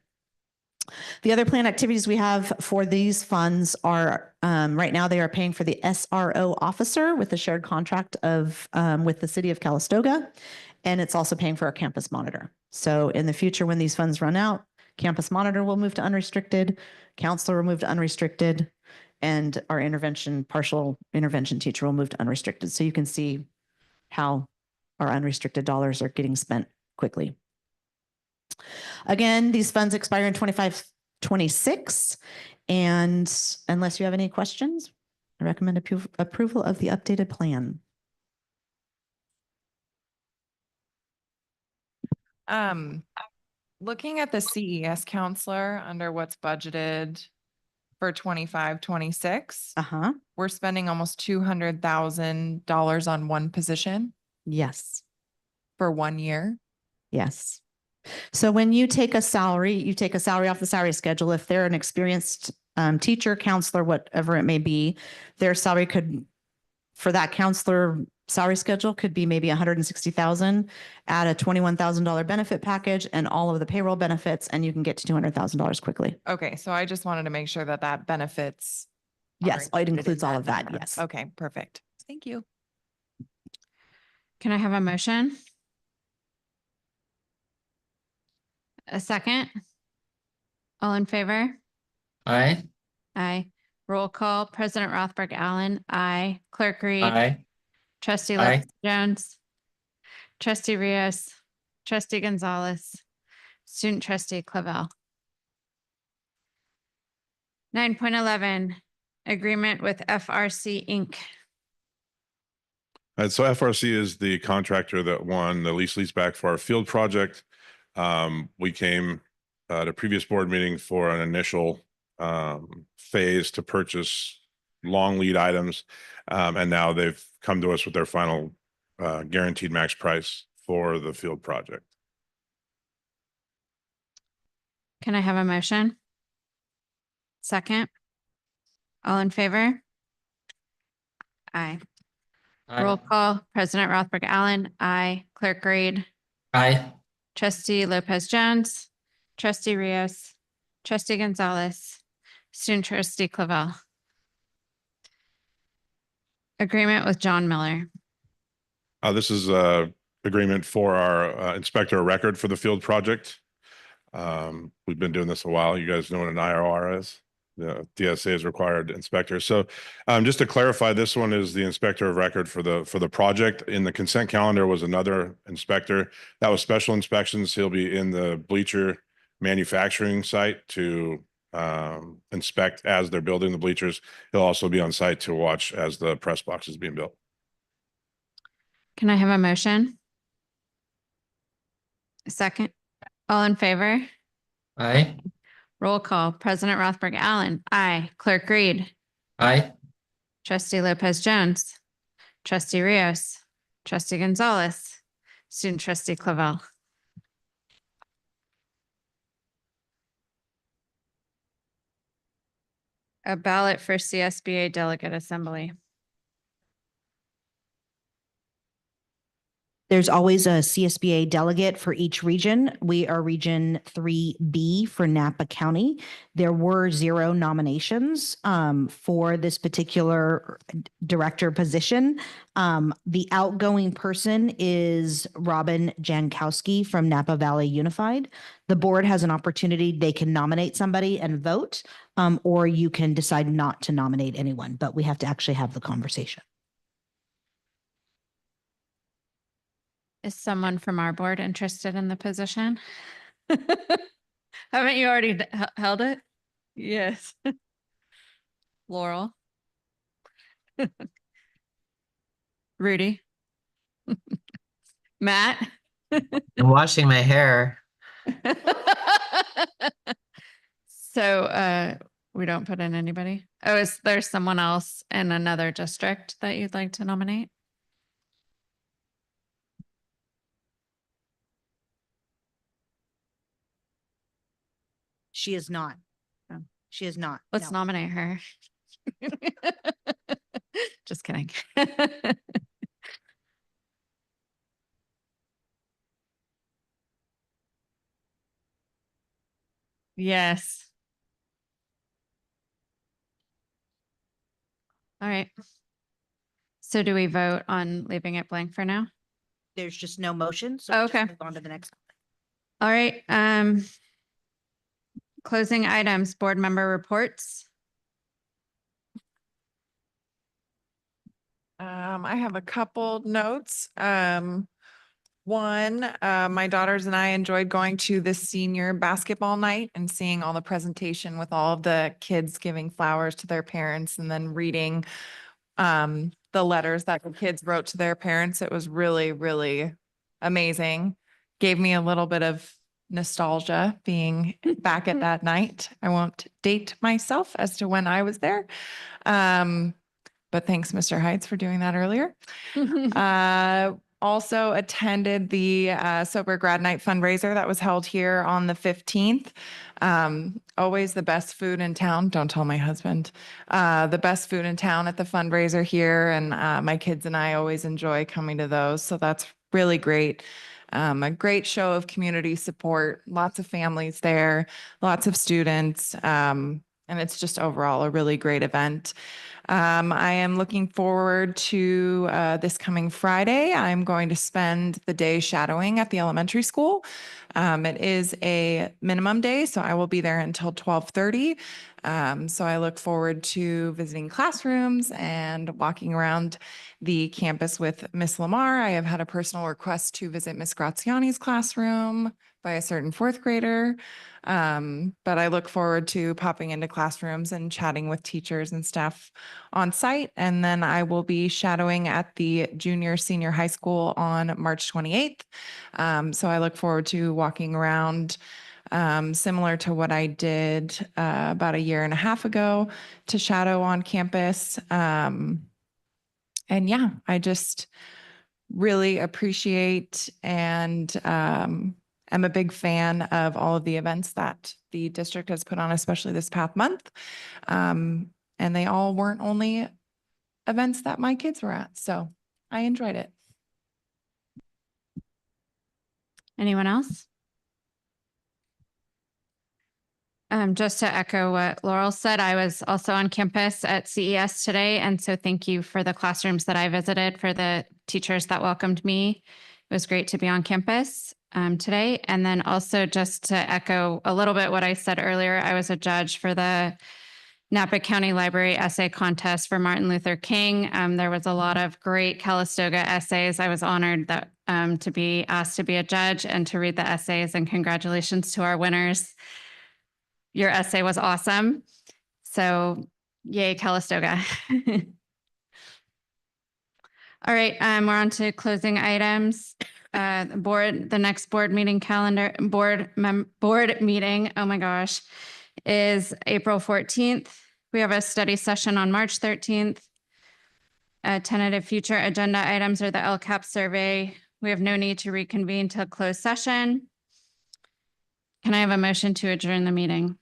The other plan activities we have for these funds are right now they are paying for the SRO officer with a shared contract of with the city of Calistoga, and it's also paying for our campus monitor. So in the future, when these funds run out, campus monitor will move to unrestricted, counselor will move to unrestricted, and our partial intervention teacher will move to unrestricted. So you can see how our unrestricted dollars are getting spent quickly. Again, these funds expire in 25-26, and unless you have any questions, I recommend approval of the updated plan. Looking at the CES counselor under what's budgeted for 25-26, we're spending almost $200,000 on one position. Yes. For 1 year. Yes. So when you take a salary, you take a salary off the salary schedule. If they're an experienced teacher, counselor, whatever it may be, their salary could, for that counselor salary schedule, could be maybe $160,000, add a $21,000 benefit package and all of the payroll benefits, and you can get to $200,000 quickly. Okay, so I just wanted to make sure that that benefits. Yes, it includes all of that. Yes. Okay, perfect. Thank you. Can I have a motion? A second? All in favor? Aye. Aye. Roll call. President Rothberg Allen, aye. Clerk Reed. Aye. Trustee Aye. Lopez Jones. Trustee Rios. Trustee Gonzalez. Student Trustee Clavell. 9.11, Agreement with FRC Inc. So FRC is the contractor that won the lease back for our field project. We came at a previous board meeting for an initial phase to purchase long lead items. And now they've come to us with their final guaranteed max price for the field project. Can I have a motion? Second? All in favor? Aye. Roll Aye. call, President Rothberg Allen, aye. Clerk Reed, Aye. Trustee Lopez Jones, Trustee Rios, Trustee Gonzalez, Student Trustee Clavel. Agreement with John Miller. This is a agreement for our inspector of record for the field project. We've been doing this a while. You guys know what an IRR is? The DSA is required inspector. So just to clarify, this one is the inspector of record for the project. In the consent calendar was another inspector. That was special inspections. He'll be in the bleacher manufacturing site to inspect as they're building the bleachers. He'll also be on site to watch as the press box is being built. Can I have a motion? A second. All in favor? Aye. Roll call, President Rothberg Allen, aye. Clerk Reed, Aye. Trustee Lopez Jones, Trustee Rios, Trustee Gonzalez, Student Trustee Clavel. A ballot for CSBA Delegate Assembly. There's always a CSBA delegate for each region. We are Region 3B for Napa County. There were 0 nominations for this particular director position. The outgoing person is Robin Jankowski from Napa Valley Unified. The board has an opportunity. They can nominate somebody and vote, or you can decide not to nominate anyone, but we have to actually have the conversation. Is someone from our board interested in the position? Haven't you already held it? Yes. Laurel. Rudy. Matt. I'm washing my hair. So we don't put in anybody? Oh, is there someone else in another district that you'd like to nominate? She is not. She is not. Let's No. nominate her. Just kidding. Yes. All right. So do we vote on leaving it blank for now? There's just no motion. So Oh, we'll just okay. move on to the next. All right. Closing items, board member reports. I have a couple notes. One, my daughters and I enjoyed going to the senior basketball night and seeing all the presentation with all of the kids giving flowers to their parents and then reading the letters that the kids wrote to their parents. It was really, really amazing. Gave me a little bit of nostalgia being back at that night. I won't date myself as to when I was there. But thanks, Mr. Heights, for doing that earlier. Also attended the Sober Grad Night fundraiser that was held here on the 15th. Always the best food in town. Don't tell my husband. The best food in town at the fundraiser here. And my kids and I always enjoy coming to those. So that's really great. A great show of community support, lots of families there, lots of students. And it's just overall a really great event. I am looking forward to this coming Friday. I'm going to spend the day shadowing at the elementary school. It is a minimum day, so I will be there until 12:30. So I look forward to visiting classrooms and walking around the campus with Miss Lamar. I have had a personal request to visit Miss Graziani's classroom by a certain 4th grader. But I look forward to popping into classrooms and chatting with teachers and staff on site. And then I will be shadowing at the senior high school on March 28th. So I look forward to walking around similar to what I did about 1.5 years ago to shadow on campus. And yeah, I just really appreciate and I'm a big fan of all of the events that the district has put on, especially this past month. And And they all weren't only events that my kids were at. So I enjoyed it. Anyone else? Just to echo what Laurel said, I was also on campus at CES today. And so thank you for the classrooms that I visited, for the teachers that welcomed me. It was great to be on campus today. And then also just to echo a little bit what I said earlier, I was a judge for the Napa County Library Essay Contest for Martin Luther King. There was a lot of great Calistoga essays. I was honored that to be asked to be a judge and to read the essays, and congratulations to our winners. Your essay was awesome. So yay, Calistoga. All right, we're on to closing items. The next board meeting calendar, board meeting, oh my gosh, is April 14th. We have a study session on March 13th. Tentative future agenda items are the LCAP survey. We have no need to reconvene to close session. Can I have a motion to adjourn the meeting?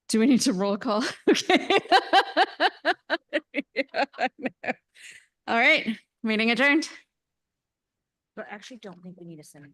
Do we need to roll call? Okay. All right, meeting adjourned. But I actually don't think we need to send.